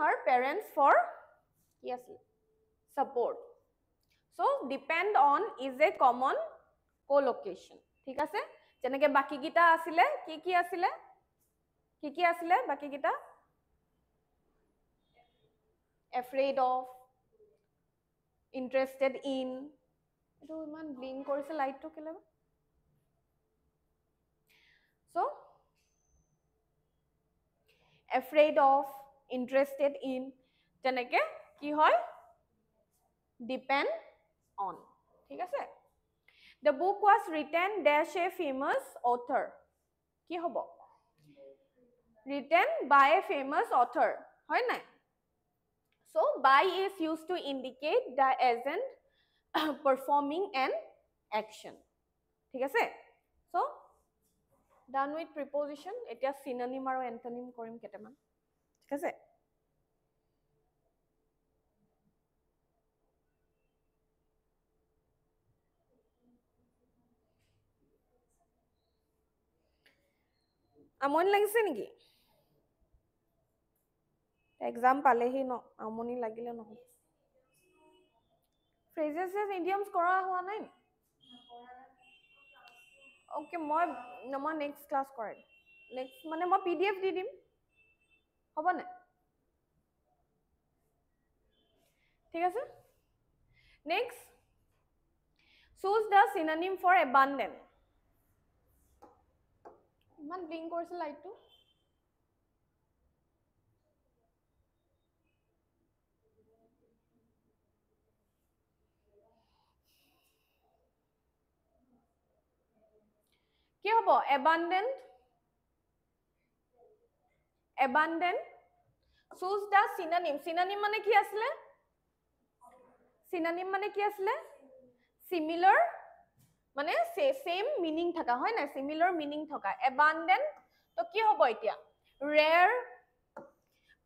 her parents for yes support so depend on is a common collocation ঠিক আছে যেনেকে বাকি গিটা আছিলে কি আছিলে বাকি গিটা afraid of interested in এটো ইমান ব্লিংক কৰিছে লাইটটো কেলে so afraid of interested in তেনেকে কি হয় depend on ঠিক আছে the book was written dash a famous author কি হ'ব written by a famous author হয় নাই so by is used to indicate the agent performing an action ঠিক আছে so done with preposition এতিয়া synonym আৰু antonym কৰিম কেটামান ঠিক আছে আমনি লাগিছে নেকি এক্সাম পালেহি ন আমনি লাগিলে নহয় phrases and idioms কৰা হোৱা নাই ওকে মই নেক্সট ক্লাস কৰাই নেক্সট মানে মই পিডিএফ দি দিম হ'ব না ঠিক আছে next choose the synonym for abundant ইমান ব্লিংক কৰিছে লাইটটো কি হ'ব abundant choose the synonym মানে কি আছিল synonym মানে কি আছিল similar মানে same meaning থাকা হয় না similar meaning থাকা abundant তো কি হ'ব এতিয়া rare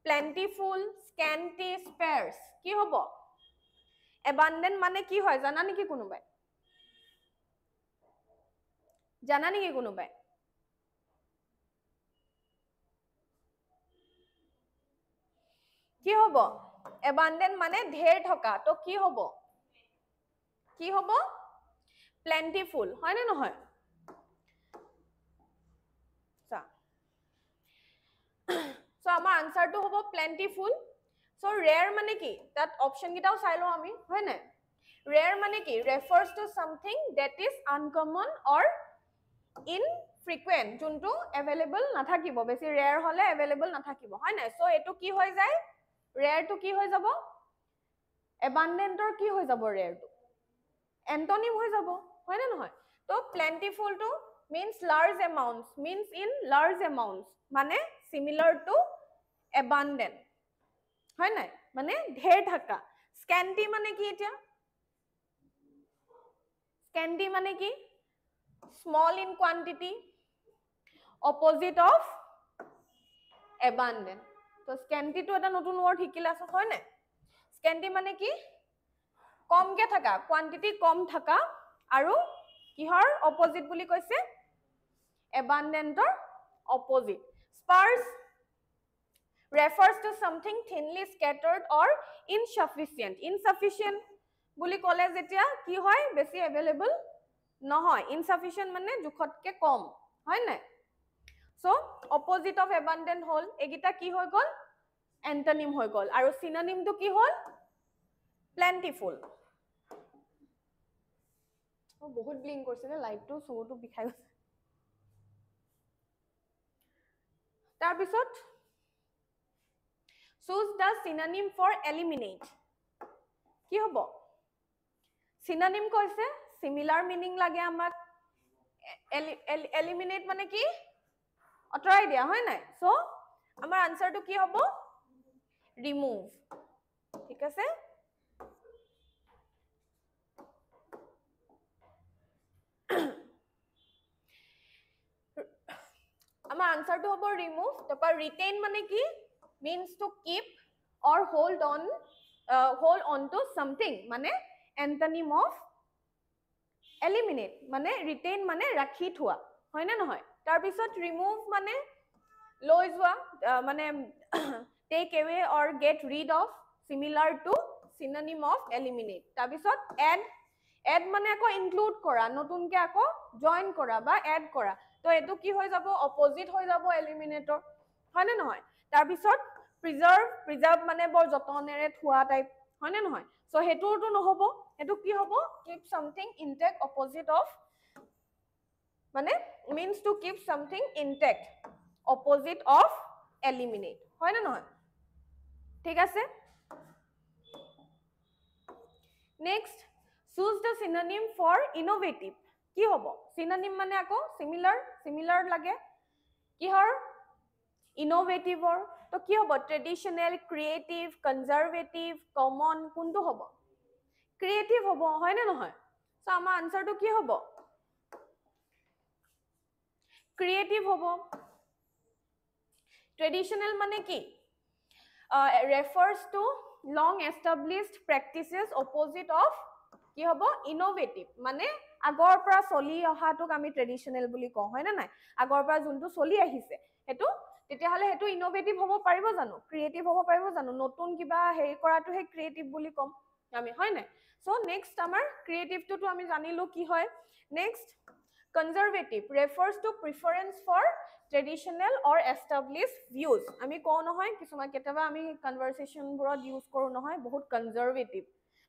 plentiful scanty sparse কি হ'ব abundant মানে কি হয় জানা নেকি কোনোবাই জানা নেকি কোনোবাই কি হ'ব abundant মানে ঢেৰ থকা তো কি হ'ব plentiful হয় না নহয় so আমাৰ আনসাৰটো হ'ব plentiful so rare মানে কি তাত অপচন কিটাও চাই লও আমি হয় না rare মানে কি refers to something that is uncommon or infrequent যোনটো available নাথাকিব বেছি rare হলে available নাথাকিব হয় না so এটো কি হৈ যায় rare টো কি হৈ যাব abundant ৰ কি হৈ যাব rare টো antonym হৈ যাব হয় না নহয় তো plentiful টো means large amounts means in large amounts মানে similar to abundant হয় না মানে ঢেৰ থাকা scanty মানে কি এটা scanty মানে কি small in quantity opposite of abundant তো scanty টো এটা নতুন word শিকিলা আছে হয় না scanty মানে কি কমকে থাকা quantity কম থাকা আৰু কিহৰ opposite বুলি কৈছে abundant or opposite sparse refers to something thinly scattered or insufficient বুলি কলে যেতিয়া কি হয় বেছি available নহয় insufficient মানে জুখতকে কম হয় না so opposite of abundant হল এগিটা কি হৈ গল antonym হৈ গল আৰু synonym টো কি হল plentiful বহুত ব্লিংক কৰিছে নে লাইটটো চকুটো বিখাই গৈছে তাৰ পিছত choose the synonym for eliminate কি হ'ব synonym কৈছে similar meaning লাগে আমাক eliminate মানে কি অতৰাই দিয়া হয় নাই সো আমাৰ আনসাৰটো কি হ'ব remove ঠিক আছে আমাৰ আনসাৰটো হ'ব remove তপা retain মানে কি means to keep or hold on to something মানে antonym of eliminate মানে retain মানে ৰাখি থোৱা হয় না নহয় তাৰ পিছত remove মানে লৈ যোৱা মানে take away or get rid of similar to synonym of eliminate তাৰ পিছত add মানে আকৌ include কৰা নতুনকে আকৌ join কৰা বা add কৰা তো এটো কি হৈ যাব opposite হৈ যাব eliminator হয় না নহয় তাৰ পিছত preserve মানে বৰ যতনেৰে থোৱা টাইপ হয় না নহয় সো হেতুটো নহব এটো কি হ'ব keep something intact opposite of মানে means to keep something intact opposite of eliminate হয় না নহয় ঠিক আছে next choose the synonym for innovative কি হ'ব synonym মানে আকৌ similar লাগে কিহৰ innovative or তো কি হ'ব traditional creative conservative common কোনটো হ'ব creative হ'ব হয় না নহয় সো আমাৰ আনসাৰটো কি হ'ব creative হ'ব traditional মানে কি refers to long established practices opposite of কি হ'ব innovative মানে আগৰ পৰা চলি অহাটোক আমি traditional বুলি কওঁ হয় না নাই আগৰ পৰা যোনটো চলি আহিছে হেতু তেতিয়া হলে হেতু innovative হ'ব পাৰিব জানো creative হ'ব পাৰিব জানো নতুন কিবা হেৰি কৰাটো হে creative বুলি কম আমি হয় নাই সো নেক্সট আমাৰ creative টো আমি জানিলো কি হয় next conservative refers to preference for traditional or establish views আমি কওঁ নহয় কিছুমান কেতিয়াবা আমি কনভাৰচেশ্যনবোৰত ইউজ কৰোঁ নহয় বহুত কনজাৰ্ভেটিভ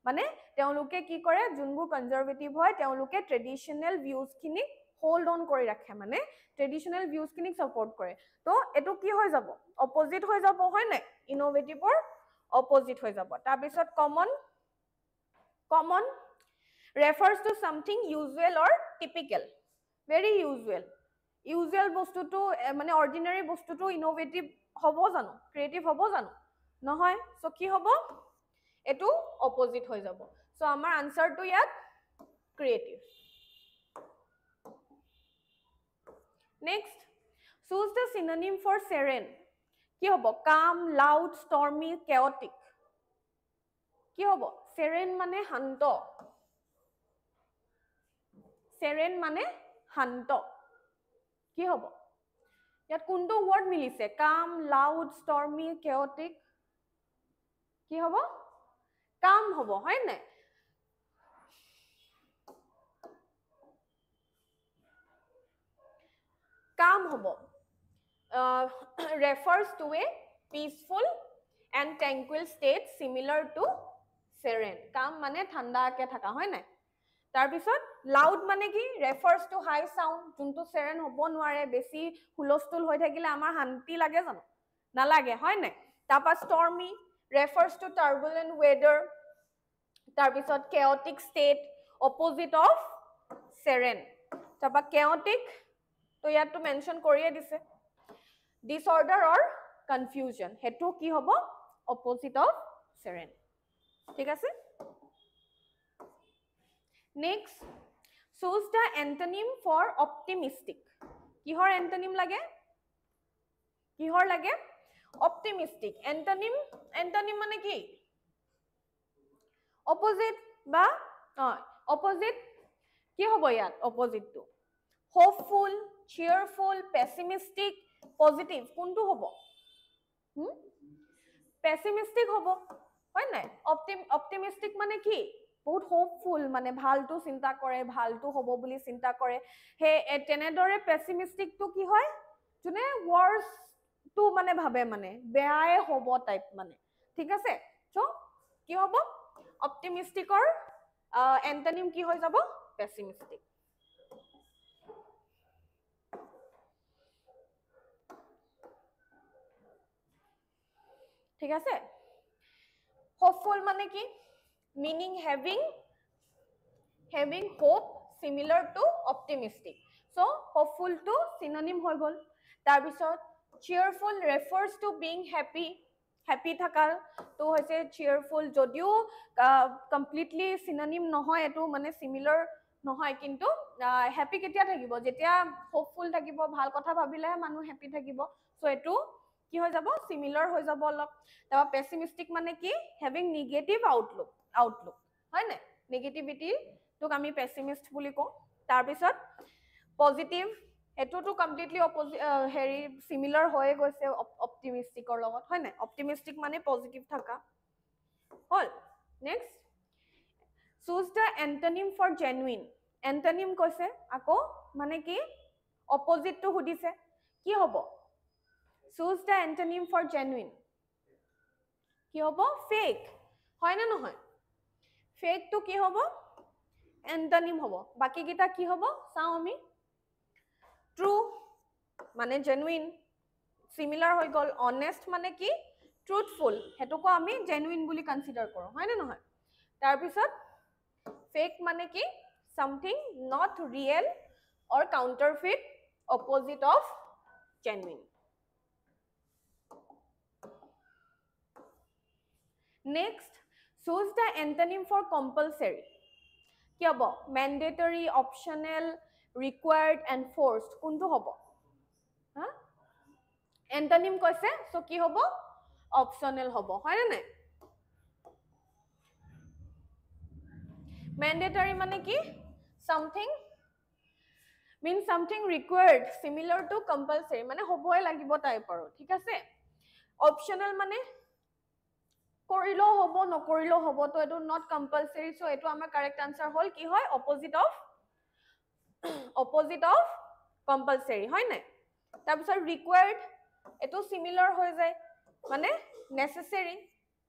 মানে তেওঁলোকে কি কৰে যোনবোৰ কনজাৰ্ভেটিভ হয় তেওঁলোকে ট্ৰেডিশ্যনেল ভিউজখিনিক হোল্ড অন কৰি ৰাখে মানে ট্ৰেডিশ্যনেল ভিউজখিনিক ছাপোৰ্ট কৰে তো এইটো কি হৈ যাব অপজিট হৈ যাব হয় নাই ইন'ভেটিভৰ অপজিট হৈ যাব তাৰপিছত common refers to something usual or typical very usual বস্তুটো মানে অৰ্ডিনাৰী বস্তুটো ইনোভেটিভ হ'ব জানো ক্ৰিয়েটিভ হ'ব জানো নহয় সো কি হ'ব এটো অপজিট হৈ যাব সো আমাৰ আনসাৰটো ইয়াত creative next choose the synonym for serene কি হ'ব calm loud stormy chaotic কি হ'ব serene মানে শান্ত serene মানে শান্ত কি হ'ব ইয়াত কোনটো ওয়ার্ড মিলিছে calm loud stormy chaotic কি হ'ব calm হ'ব হয় নাই calm হ'ব refers to a peaceful and tranquil state similar to serene calm মানে ঠান্ডাকে থাকা হয় নাই তাৰ পিছত লাউড মানে কি ৰেফাৰ্স টু হাই সাউন্ড যোনটো সেৰেন হ'ব নোৱাৰে বেছি হুলস্থুল হৈ থাকিলে আমাৰ শান্তি লাগে জানো নালাগে হয় নাই তাৰপা ষ্টৰ্মি ৰেফাৰ্স টু টাৰ্বুলেন্ট ওয়েদাৰ তাৰ পিছত কেওটিক ষ্টেট অপোজিট অফ সেৰেন তাৰপা কেওটিক তো ইয়াতো মেনশন কৰিয়ে দিছে ডিসঅৰ্ডাৰ অৰ কনফিউজন হেতু কি হ'ব অপোজিট অফ সেৰেন ঠিক আছে Next, choose the antonym for optimistic. কিহৰ antonym লাগে? কিহৰ লাগে? Optimistic. Antonym মানে কি? Opposite বা opposite কি হ'ব ইয়াত opposite টো? Hopeful, cheerful, pessimistic, positive. কোনটো হ'ব? Pessimistic হ'ব। হয় নাই? Optimistic মানে কি? বহুত হোপফুল মানে ভালটো চিন্তা কৰে ভালটো হ'ব বুলি চিন্তা কৰে হে তেনেদৰে পেছিমিষ্টিক টো কি হয় জুনে ওয়ার্স টো মানে ভাবে মানে বেয়াই হ'ব টাইপ মানে ঠিক আছে সো কি হ'ব অপটিমিষ্টিকৰ এন্টোনিম কি হৈ যাব পেছিমিষ্টিক ঠিক আছে হোপফুল মানে কি meaning having hope similar to optimistic so hopeful to synonym হৈ গল তাৰ পিছত cheerful refers to being happy থাকাৰ তো হৈছে cheerful যদিও completely synonym নহয় এটো মানে similar নহয় কিন্তু happy কেতিয়া থাকিব যেতিয়া hopeful থাকিব ভাল কথা ভাবিলে মানুহ happy থাকিব so এটো কি হৈ যাব similar হৈ যাব অলপ তাৰ pessimistic মানে কি having negative outlook হয় নাই নেগেটিভিটি তোক আমি পেছিমিষ্ট বুলি কওঁ তাৰ পিছত পজিটিভ এটোটো কমপ্লিটলি অপোজিট হেৰি সিমিলাৰ হৈ গৈছে অপটিমিষ্টিকৰ লগত হয় নাই অপটিমিষ্টিক মানে পজিটিভ থাকা হল next choose the antonym for genuine antonym কৈছে আকৌ মানে কি অপোজিট টো সুধিছে কি হ'ব choose the antonym for genuine কি হ'ব ফেক হয় না নহয় ফেক তো কি হ'ব এন্টোনিম হ'ব বাকি কিটা কি হ'ব চাও আমি ট্ৰু মানে জেনুইন সিমিলাৰ হৈ গল অনেষ্ট মানে কি ট্ৰুথফুল হেতুকো আমি জেনুইন বুলি কনসিডাৰ কৰো হয় না নহয় তাৰ পিছত ফেক মানে কি something not real or counterfeit opposite of genuine next choose the antonym for compulsory কি হ'ব mandatory optional required and forced কোনটো হ'ব হা antonym কৈছে সো কি হ'ব optional হ'ব হয় না নাই mandatory মানে কি something means something required similar to compulsory মানে হ'বই লাগিব টাইপ আৰু ঠিক আছে optional মানে কৰিলেও হ'ব নকৰিলেও হ'ব তো এটো not compulsory so এটো আমাৰ correct answer হল কি হয় opposite of compulsory হয় নাই তাৰপিছত required এটো similar হৈ যায় মানে necessary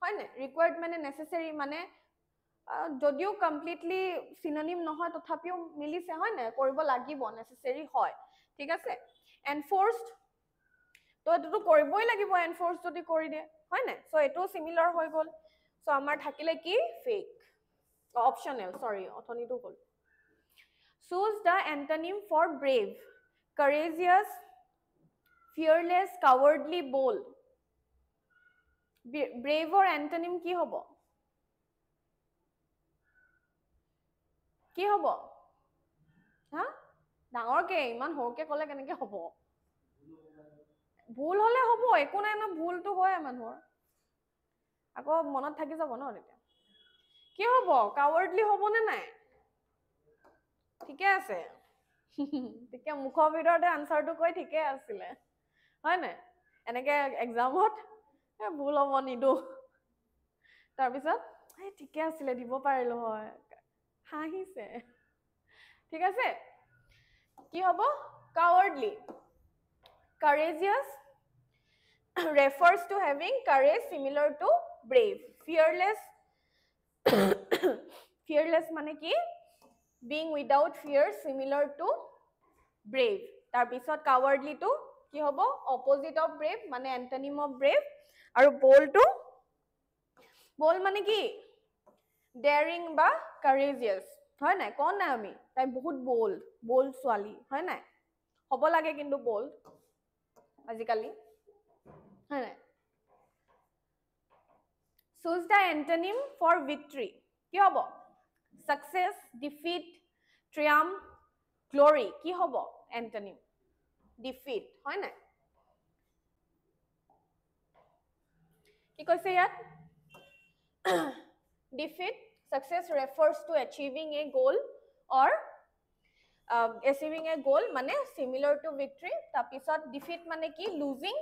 হয় না required মানে necessary মানে যদিও completely synonym নহয় তথাপিও মিলিছে হয় না কৰিব লাগিব necessary হয় ঠিক আছে enforced তো এটো কৰিবই লাগিব enforced যদি কৰি দিয়ে হয় না সো এটো similar হৈ গল সো আমাৰ থাকিলে কি fake optional sorry অথনিটো goal choose the antonym for brave courageous fearless cowardly bold brave or antonym কি হ'ব কি হ'ব হা ডাঙৰকে ইমান হৰকে কলে কেনেকে হ'ব ভুল হলে হ'ব একো নাই ন ভুলটো হয় মানুহৰ আকৌ মনত থাকি যাব ন তেতিয়া কি হ'ব কাৱাৰ্ডলি হ'ব নে নাই ঠিকে আছে তেতিয়া মুখৰ ভিতৰতে আনসাৰটো কৈ ঠিকে আছিলে হয় নাই এনেকে এক্সামত ভুল হ'ব নিদো তাৰপিছত এই ঠিকে আছিলে দিব পাৰিলো হয় হাঁহিছে ঠিক আছে কি হ'ব cowardly courageous refers to having courage similar to brave fearless fearless মানে কি being without fear similar to brave তাৰপিছত cowardly to কি হ'ব opposite of brave মানে antonym of brave আৰু bold to bold মানে কি daring বা courageous হয় নাই কোন নাই আমি তাই বহুত bold ছোৱালী হয় নাই হ'ব লাগে কিন্তু bold আজিকালি হয় নাই choose the antonym for victory কি হ'ব success defeat triumph glory কি হ'ব antonym defeat হয় নাই কি কৈছে ইয়াত defeat success refers to achieving a goal or achieving a goal মানে similar to victory তাৰপিছত defeat মানে কি losing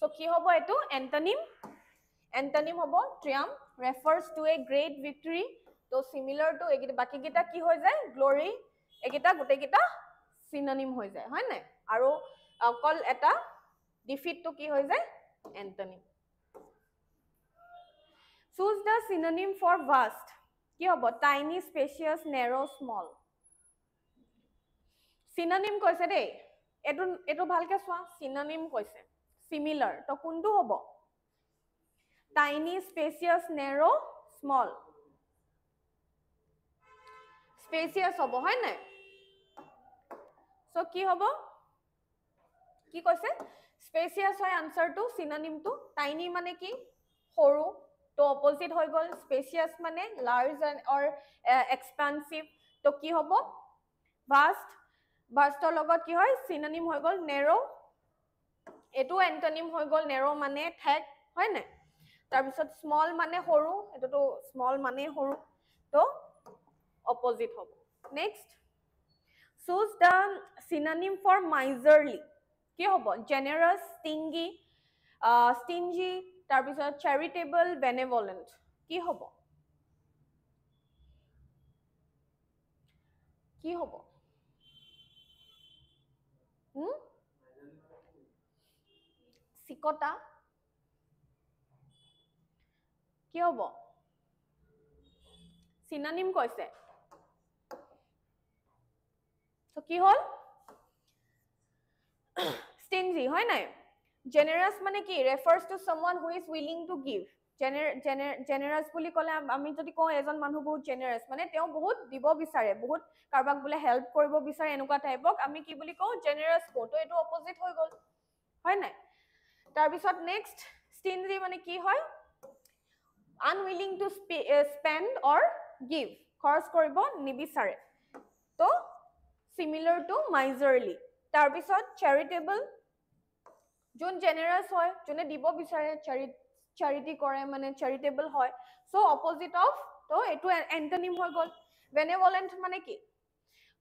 so কি হ'ব এটো antonym হ'ব triumph refers to a great victory তো similar to এগিটা বাকি গিটা কি হৈ যায় glory এগিটা গোটে গিটা synonym হৈ যায় হয় নাই আৰু অকল এটা defeat তো কি হৈ যায় antonym choose the synonym for vast কি হ'ব tiny spacious narrow small synonym কৈছে দেই এটো ভালকে চোৱা synonym কৈছে similar তো কোনটো হ'ব tiny spacious narrow small spacious হ'ব হয় নাই so কি হ'ব কি কৈছে spacious হয় answer to synonym to tiny মানে কি সৰু তো opposite হৈ গল spacious মানে large and or expansive তো কি হ'ব vast vastৰ লগত কি হয় synonym হৈ গল narrow এটো antonym হৈ গল narrow মানে ঠেক হয় নাই তাৰপিছত small মানে সৰু এটোটো small মানে সৰু তো opposite হ'ব next choose the synonym for miserly কি হ'ব generous stingy stingy তাৰপিছত charitable benevolent কি হ'ব কি হ'ব চিকটা কি হ'ব synonym কৈছে so কি হল stingy হয় নাই generous মানে কি refers to someone who is willing to give generous বুলি কলে আমি যদি কওঁ এজন মানুহ বহুত generous মানে তেওঁ বহুত দিব বিচাৰে বহুত কাৰবাক বোলে হেল্প কৰিব বিচাৰে এনেকুৱা টাইপক আমি কি বুলি কওঁ generous কওঁ তো এটো অপোজিট হৈ গল হয় নাই তাৰ পিছত নেক্সট stingy মানে কি হয় unwilling to spend or give খৰচ কৰিব নিবিচাৰে তো similar to miserly তাৰপিছত charitable যোন generous হয় যোনে দিব বিচাৰে charity কৰে মানে charitable হয় so opposite of তো এটো antonym হৈ গল benevolent মানে কি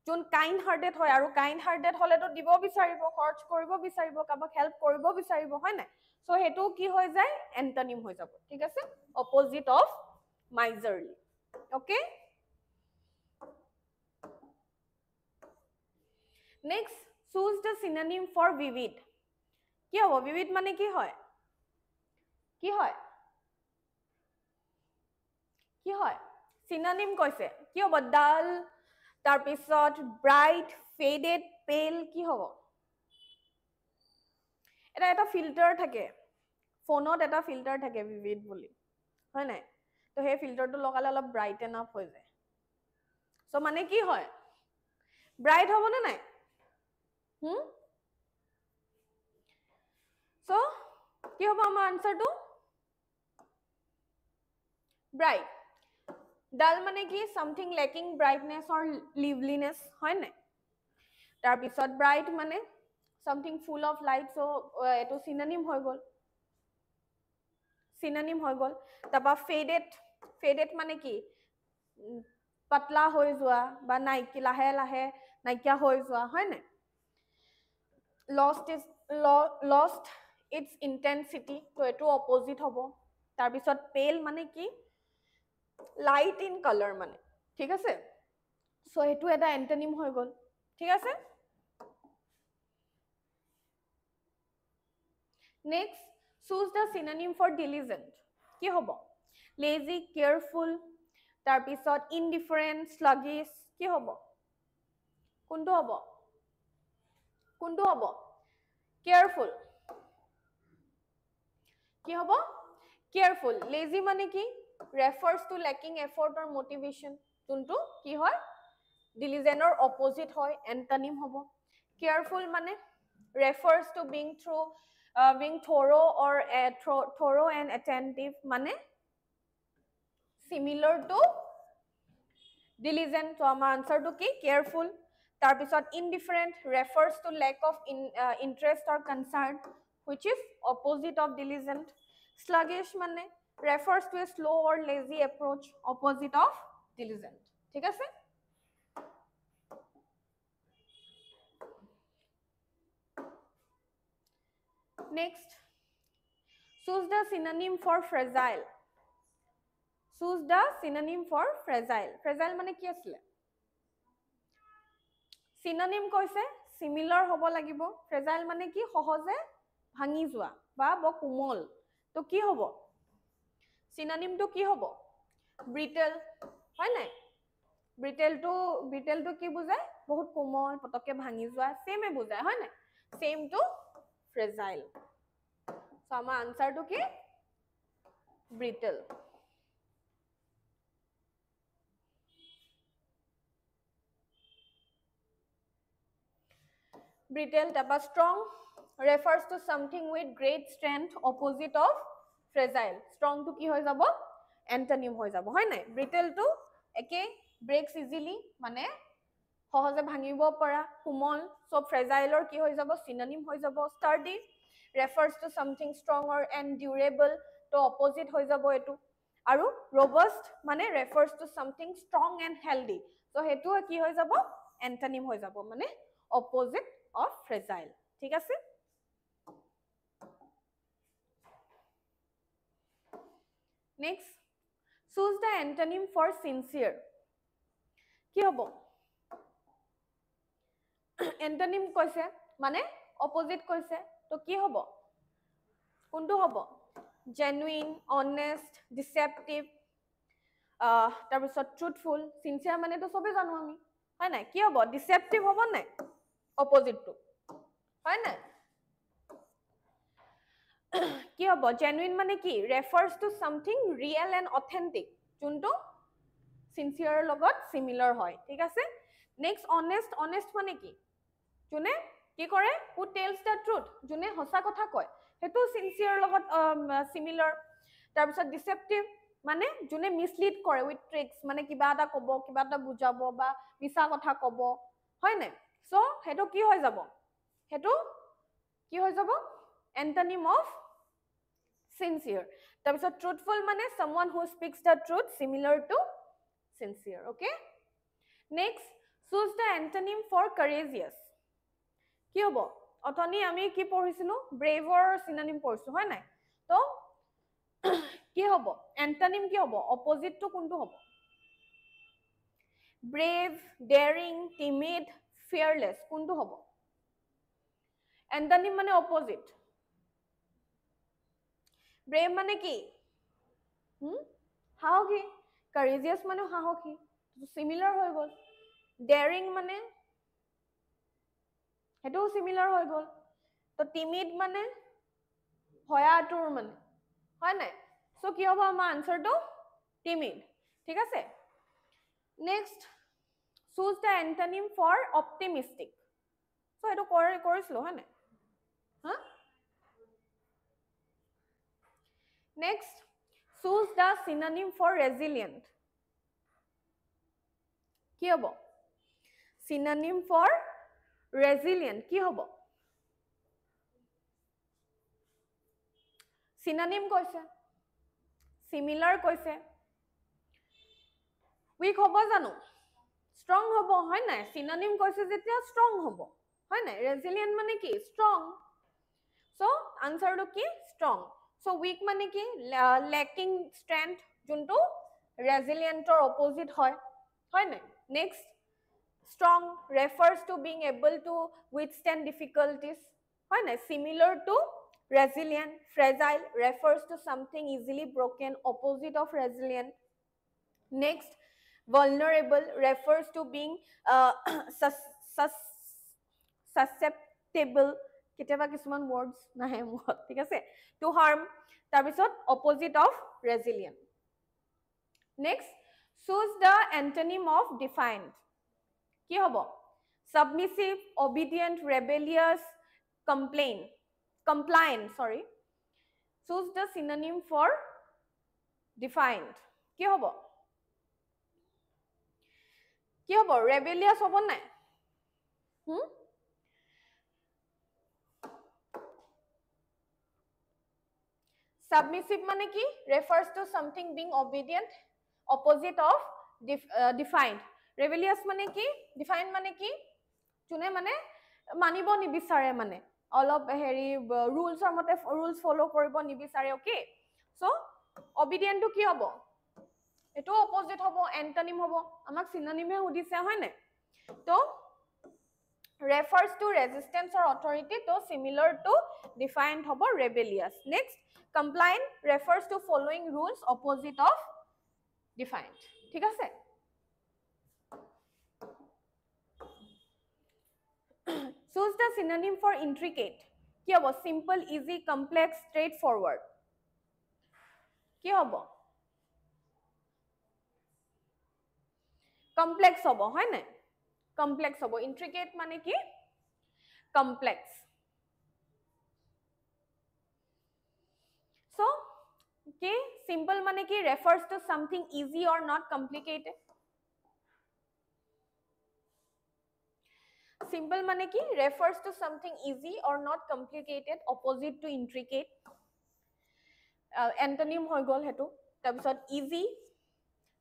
যোন kind hearted হয় আৰু kind hearted হলে তো দিব বিচাৰিব খৰচ কৰিব বিচাৰিব কাবাক হেল্প কৰিব বিচাৰিব হয় নাই so হেতু কি হৈ যায় antonym হৈ যাব ঠিক আছে opposite of miserly okay next choose the synonym for vivid কি হ'ব vivid মানে কি হয় কি হয় কি হয় synonym কৈছে কি হ'ব dull তাৰ পিছত bright faded pale কি হ'ব এটা ফিল্টাৰ থাকে ফোনত এটা ফিল্টাৰ থাকে vivid বুলি হয় নাই তো সেই ফিল্টাৰটো লগালে অলপ ব্ৰাইটেন আপ হৈ যায় সো মানে কি হয় ব্ৰাইট হ'ব নে নাই সো কি হ'ব আমাৰ আনসাৰটো ব্ৰাইট ডাল মানে কি something lacking brightness or liveliness হয় নাই তাৰ পিছত ব্ৰাইট মানে something full of light so এটো synonym হৈ গল তাপা faded মানে কি পাতলা হৈ যোৱা বা নাইকি লাহে লাহে নাইকিয়া হৈ যোৱা হয় নাই lost its intensity তো এটো অপোজিট হ'ব তাৰ পিছত pale মানে কি লাইট ইন কালাৰ মানে ঠিক আছে সো এটো এটা এন্টোনিম হৈ গল ঠিক আছে next choose the synonym for diligent কি হ'ব lazy careful তাৰ পিছত indifferent sluggish কি হ'ব কোনটো হ'ব careful কি হ'ব careful lazy মানে কি refers to lacking effort or motivation যোনটো কি হয় diligent or opposite হয় antonym হ'ব careful মানে refers to being thorough or thorough and attentive মানে similar to diligent so আমাৰ আনসাৰটো কি careful তাৰ পিছত indifferent refers to lack of interest or concern which is opposite of diligent sluggish মানে refers to a slow or lazy approach opposite of diligent ঠিক আছে next choose the synonym for fragile choose the synonym for fragile মানে কি আছিল synonym কৈছে similar হ'ব লাগিব fragile মানে কি সহজে ভাঙি যোৱা বা ব কোমল তো কি হ'ব synonym তো কি হ'ব brittle হয় নাই brittle to কি বুজায় বহুত কোমল পতকে ভাঙি যোৱা same এ বুজায় হয় নাই same to fragile so আমাৰ আনসাৰটো কি brittle brittle tapa strong refers to something with great strength opposite of fragile strong to ki hoy jabo antonym hoy jabo hoy nai brittle to eke breaks easily mane সহজে ভাঙিব পৰা কোমল so fragile or কি হৈ যাব synonym হৈ যাব sturdy refers to something stronger and durable to opposite হৈ যাব এটো আৰু robust মানে refers to something strong and healthy so হেতু কি হৈ যাব antonym হৈ যাব মানে opposite of fragile ঠিক আছে next choose the antonym for sincere কি হ'ব antonym কৈছে মানে opposite কৈছে তো কি হ'ব কোনটো হ'ব genuine honest deceptive তাৰ পিছত truthful sincere মানে তো সবে জানো আমি হয় নাই কি হ'ব deceptive হ'ব নাই opposite to হয় নাই কি হ'ব genuine মানে কি refers to something real and authentic যোনটো sincere লগত similar হয় ঠিক আছে next honest মানে কি যোনে কি কৰে who tells the truth যোনে হসা কথা কয় হেতু sincere লগত similar তাৰ পিছত deceptive মানে যোনে mislead কৰে with tricks মানে কিবা এটা কব কিবা এটা বুজাব বা মিছা কথা কব হয় নাই সো হেতু কি হৈ যাব হেতু কি হৈ যাব antonym of sincere তাৰ পিছত truthful মানে someone who speaks the truth similar to sincere okay next choose the antonym for courageous কি হ'ব অথনি আমি কি পঢ়িছিলো braver synonym পঢ়িছো হয় নাই তো কি হ'ব antonym কি হ'ব opposite to কোনটো হ'ব brave daring timid fearless কোনটো হ'ব antonym মানে opposite ব্ৰেভ মানে কি সাহসী courageous মানে সাহসী সিমিলাৰ হৈ গ'ল daring মানে হেতু সিমিলাৰ হৈ গ'ল তো timid মানে ভয়াতুৰ মানে হয় নাই সো কি হ'ব আমাৰ আনসাৰটো timid ঠিক আছে next choose the antonym for optimistic so এটো কৰিছিলো হয় নাই হা next choose the synonym for resilient কি হ'ব synonym for resilient কি হ'ব synonym কৈছে similar কৈছে weak হ'ব জানো strong হ'ব হয় নাই synonym কৈছে যেতিয়া strong হ'ব হয় নাই resilient মানে কি strong so answer টো কি strong so weak মানে কি lacking strength যোনটো resilient ৰ opposite হয় নাই next strong refers to being able to withstand difficulties হয় নাই similar to resilient fragile refers to something easily broken opposite of resilient next vulnerable refers to being susceptible কেতিয়াবা কিছুমান words নাহে মুখত ঠিক আছে to harm তাৰপিছত opposite of resilient next choose the antonym of defiant কি হ'ব submissive obedient rebellious compliant choose the synonym for defiant কি হ'ব rebellious হ'ব নাই submissive মানে কি refers to something being obedient opposite of defiant rebellious মানে কি defiant মানে কি যোনে মানে মানিব নিবিচাৰে মানে অলপ হেৰি ৰুলছৰ মতে ৰুলছ ফলো কৰিব নিবিচাৰে ওকে সো obedient টো কি হ'ব এটো অপোজিট হ'ব এন্টোনিম হ'ব আমাক সিনোনিম হে উদিছে হয় নাই তো refers to resistance or authority তো similar to defiant হ'ব rebellious next compliant refers to following rules opposite of defiant ঠিক আছে choose the synonym for intricate কি হ'ব simple easy complex straightforward কি হ'ব complex হ'ব হয় নাই complex হ'ব intricate মানে কি complex so কি simple মানে কি refers to something easy or not complicated simple মানে কি refers to something easy or not complicated opposite to intricate antonym হৈ গল হেতু তাৰপিছত easy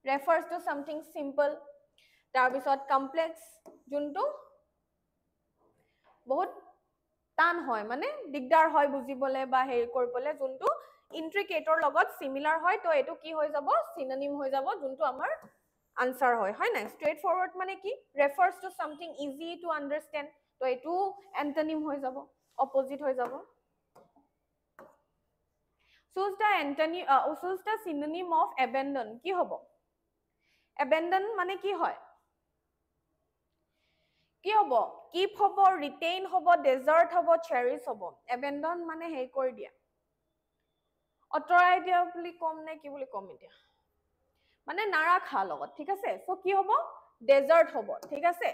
refers to something simple তাৰপিছত complex যোনটো বহুত টান হয় মানে দিগদাৰ হয় বুজিবলে বা হেৰি কৰিবলে যোনটো intricate ৰ লগত similar হয় তো এটো কি হৈ যাব synonym হৈ যাব যোনটো আমাৰ answer হয় নাই straight forward মানে কি refers to something easy to understand তো এটো antonym হৈ যাব opposite হৈ যাব choose the synonym of abandon কি হ'ব abandon মানে কি হয় কি হ'ব keep হ'ব retain হ'ব desert হ'ব cherish হ'ব abandon মানে হেই কৰি দিয়া অতৰাই দিয়া বুলি কম নে কি বুলি কম এতিয়া মানে নাৰাখা লগত ঠিক আছে সো কি হ'ব ডেজাৰ্ট হ'ব ঠিক আছে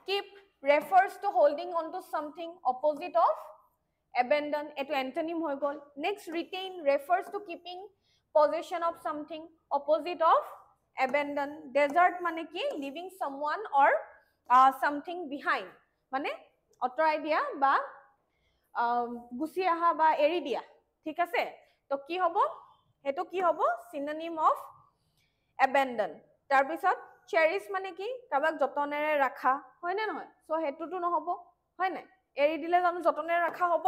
keep refers to holding on to something opposite of abandon eto antonym হৈ গল next retain refers to keeping possession of something opposite of abandon desert মানে কি leaving someone or something behind মানে অতৰাই দিয়া বা গুছি আহা বা এৰি দিয়া ঠিক আছে তো কি হ'ব হেতু কি হ'ব synonym of abandon তাৰ পিছত cherish মানে কি কাবাক যতনেৰে ৰাখা হয় না নহয় সো হেতুটো নহব হয় নাই এৰি দিলে জানো যতনেৰে ৰাখা হ'ব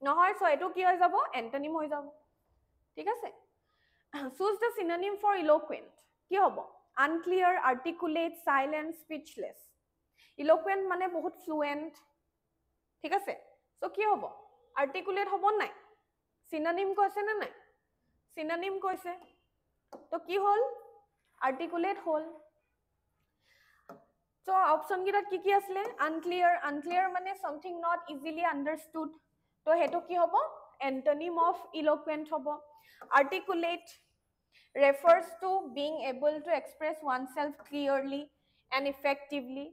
নহয় সো এটো কি হৈ যাব antonym হৈ যাব ঠিক আছে choose the synonym for eloquent কি হ'ব unclear articulate silent speechless eloquent মানে বহুত fluent ঠিক আছে সো কি হ'ব আৰ্টিকুলেট হ'ব নাই সিনোনিম কৈছে না নাই সিনোনিম কৈছে তো কি হল আৰ্টিকুলেট হল সো অপশন কিটা কি আসলে unclear মানে something not easily understood তো হেতু কি হ'ব antonym of eloquent হ'ব articulate refers to being able to express oneself clearly and effectively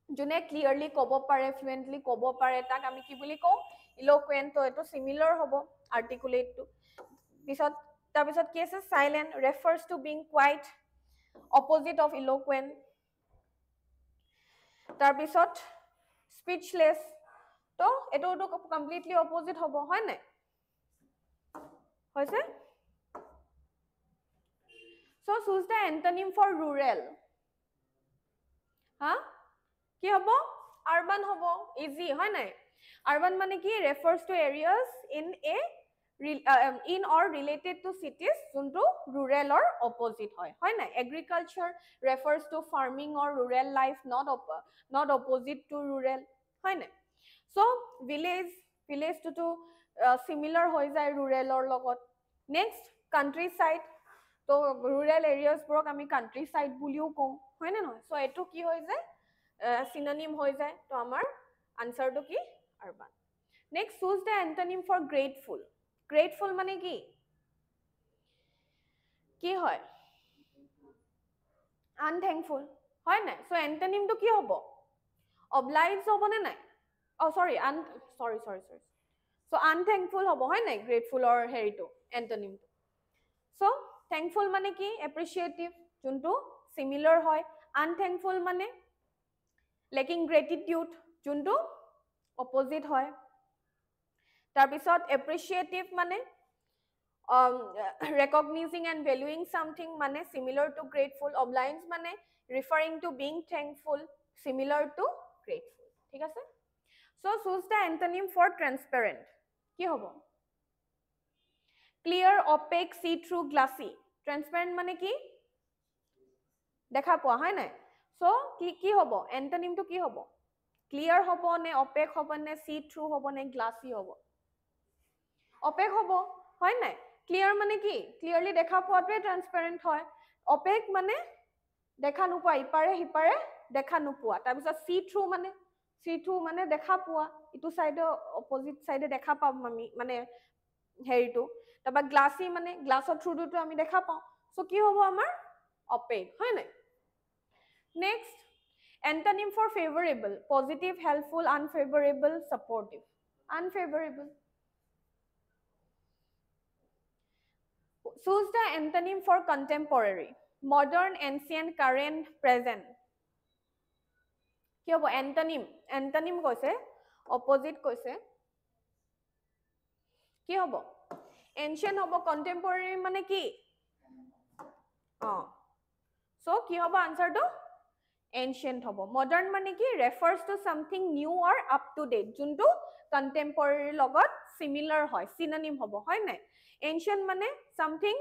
যোনে ক্লিয়াৰলি ক'ব পাৰে ফ্লুৱেণ্টলি ক'ব পাৰে তাক আমি কি বুলি কওঁ ইলোকুৱেণ্ট তো এইটো সিমিলাৰ হ'ব আৰ্টিকুলেটটো পিছত তাৰপিছত কি আছে silent refers to being quiet opposite of eloquent তাৰপিছত স্পীচলেছ তো এইটো কমপ্লিটলি অপজিট হ'ব হয় নাই হৈছে so choose the antonym for rural হা কি হ'ব urban হ'ব easy হয় নাই urban মানে কি refers to areas in or related to cities যোনটো rural or opposite হয় নাই agriculture refers to farming or rural life not opposite to rural হয় নাই so village to similar হৈ যায় rural or লগত next countryside তো rural areas বোৰক আমি countryside বুলিও কওঁ হয় নে নহয় so এটো কি হৈ যায় synonym হৈ যায় তো আমাৰ আনসাৰটো কি urban next choose the antonym for grateful মানে কি হয় unthankful হয় নাই so antonym টো কি হ'ব obliged হ'ব নে নাই sorry so unthankful হ'ব হয় নাই grateful or হেৰিটো antonym so thankful মানে কি appreciative যোনটো similar হয় unthankful মানে lacking gratitude যোনটো opposite হয় তাৰপিছত appreciative মানে recognizing and valuing something মানে similar to grateful obliged মানে referring to being thankful similar to grateful ঠিক আছে so choose the antonym for transparent কি হ'ব clear opaque see through glassy transparent মানে কি দেখা পোৱা হয় নাই so কি হ'ব antonym টো কি হ'ব clear হ'ব নে opaque হ'ব নে see through হ'ব নে glassy হ'ব opaque হ'ব হয় নাই clear মানে কি clearly দেখা পোৱাটোৱে transparent হয় opaque মানে দেখা নোপোৱা ইপাৰে হিপাৰে দেখা নোপোৱা তাৰপিছত see through মানে দেখা পোৱা ইটো সাইডে অপোজিট সাইডে দেখা পাম আমি মানে হেৰিটো তাৰপা গ্লাসি মানে গ্লাছৰ থ্ৰুটো আমি দেখা পাওঁ সো কি হ'ব আমাৰ opaque হয় নাই next antonym for favorable positive helpful unfavorable supportive unfavorable choose the antonym for contemporary modern ancient current present কি হ'ব antonym কৈছে opposite কৈছে কি হ'ব ancient হ'ব contemporary মানে কি so কি হ'ব আনসাৰটো ancient হ'ব modern মানে কি refers to something new or up to date যোনটো contemporary লগত similar হয় synonym হ'ব হয় নাই ancient মানে something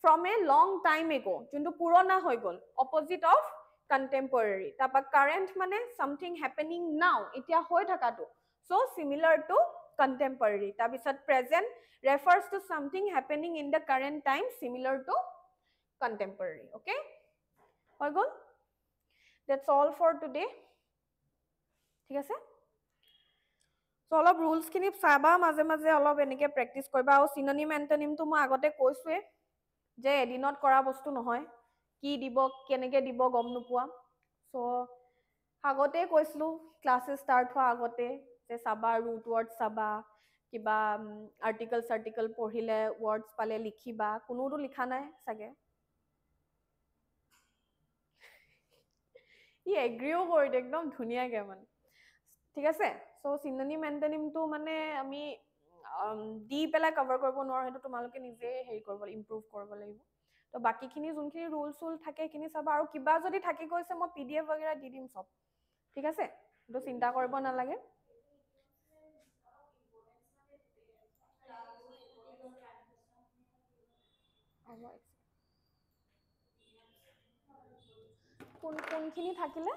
from a long time ago যোনটো পুৰণা হৈ গল opposite of contemporary তাৰপা current মানে something happening now এতিয়া হৈ থাকাটো so similar to contemporary তাৰপিছত present refers to something happening in the current time similar to contemporary okay হৈ গল that's all for today ঠিক আছে so অলপ rules খিনি চাবা মাজে মাজে অলপ এনেকে প্ৰেক্টিস কৰিবা আৰু synonym antonym তো মই আগতে কৈছোৱে যে এদিনত কৰা বস্তু নহয় কি দিব কেনেকে দিব গম নোপোৱা সো আগতে কৈছিলো ক্লাसेস স্টাৰ্ট হোৱা আগতে যে চাবা root words চাবা কিবা আৰ্টিকল পঢ়িলে words পালে লিখিবা কোনোটো লিখা নাই সাগে ই এগ্ৰিও কৰি একদম ধুনিয়াকে মানে ঠিক আছে সো synonym antonym তো মানে আমি দি পেলা কভাৰ কৰিব নোৱাৰো হেতু তোমালোকে নিজে হেৰি কৰিব ইমপ্ৰুভ কৰিব লাগিব তো বাকিখিনি যোনখিনি ৰুল থাকে কিনি চাবা আৰু কিবা যদি থাকি গৈছে মই পিডিএফ वगैरह দি দিম সব ঠিক আছে তো চিন্তা কৰিব নালাগে কোনখিনি থাকিলে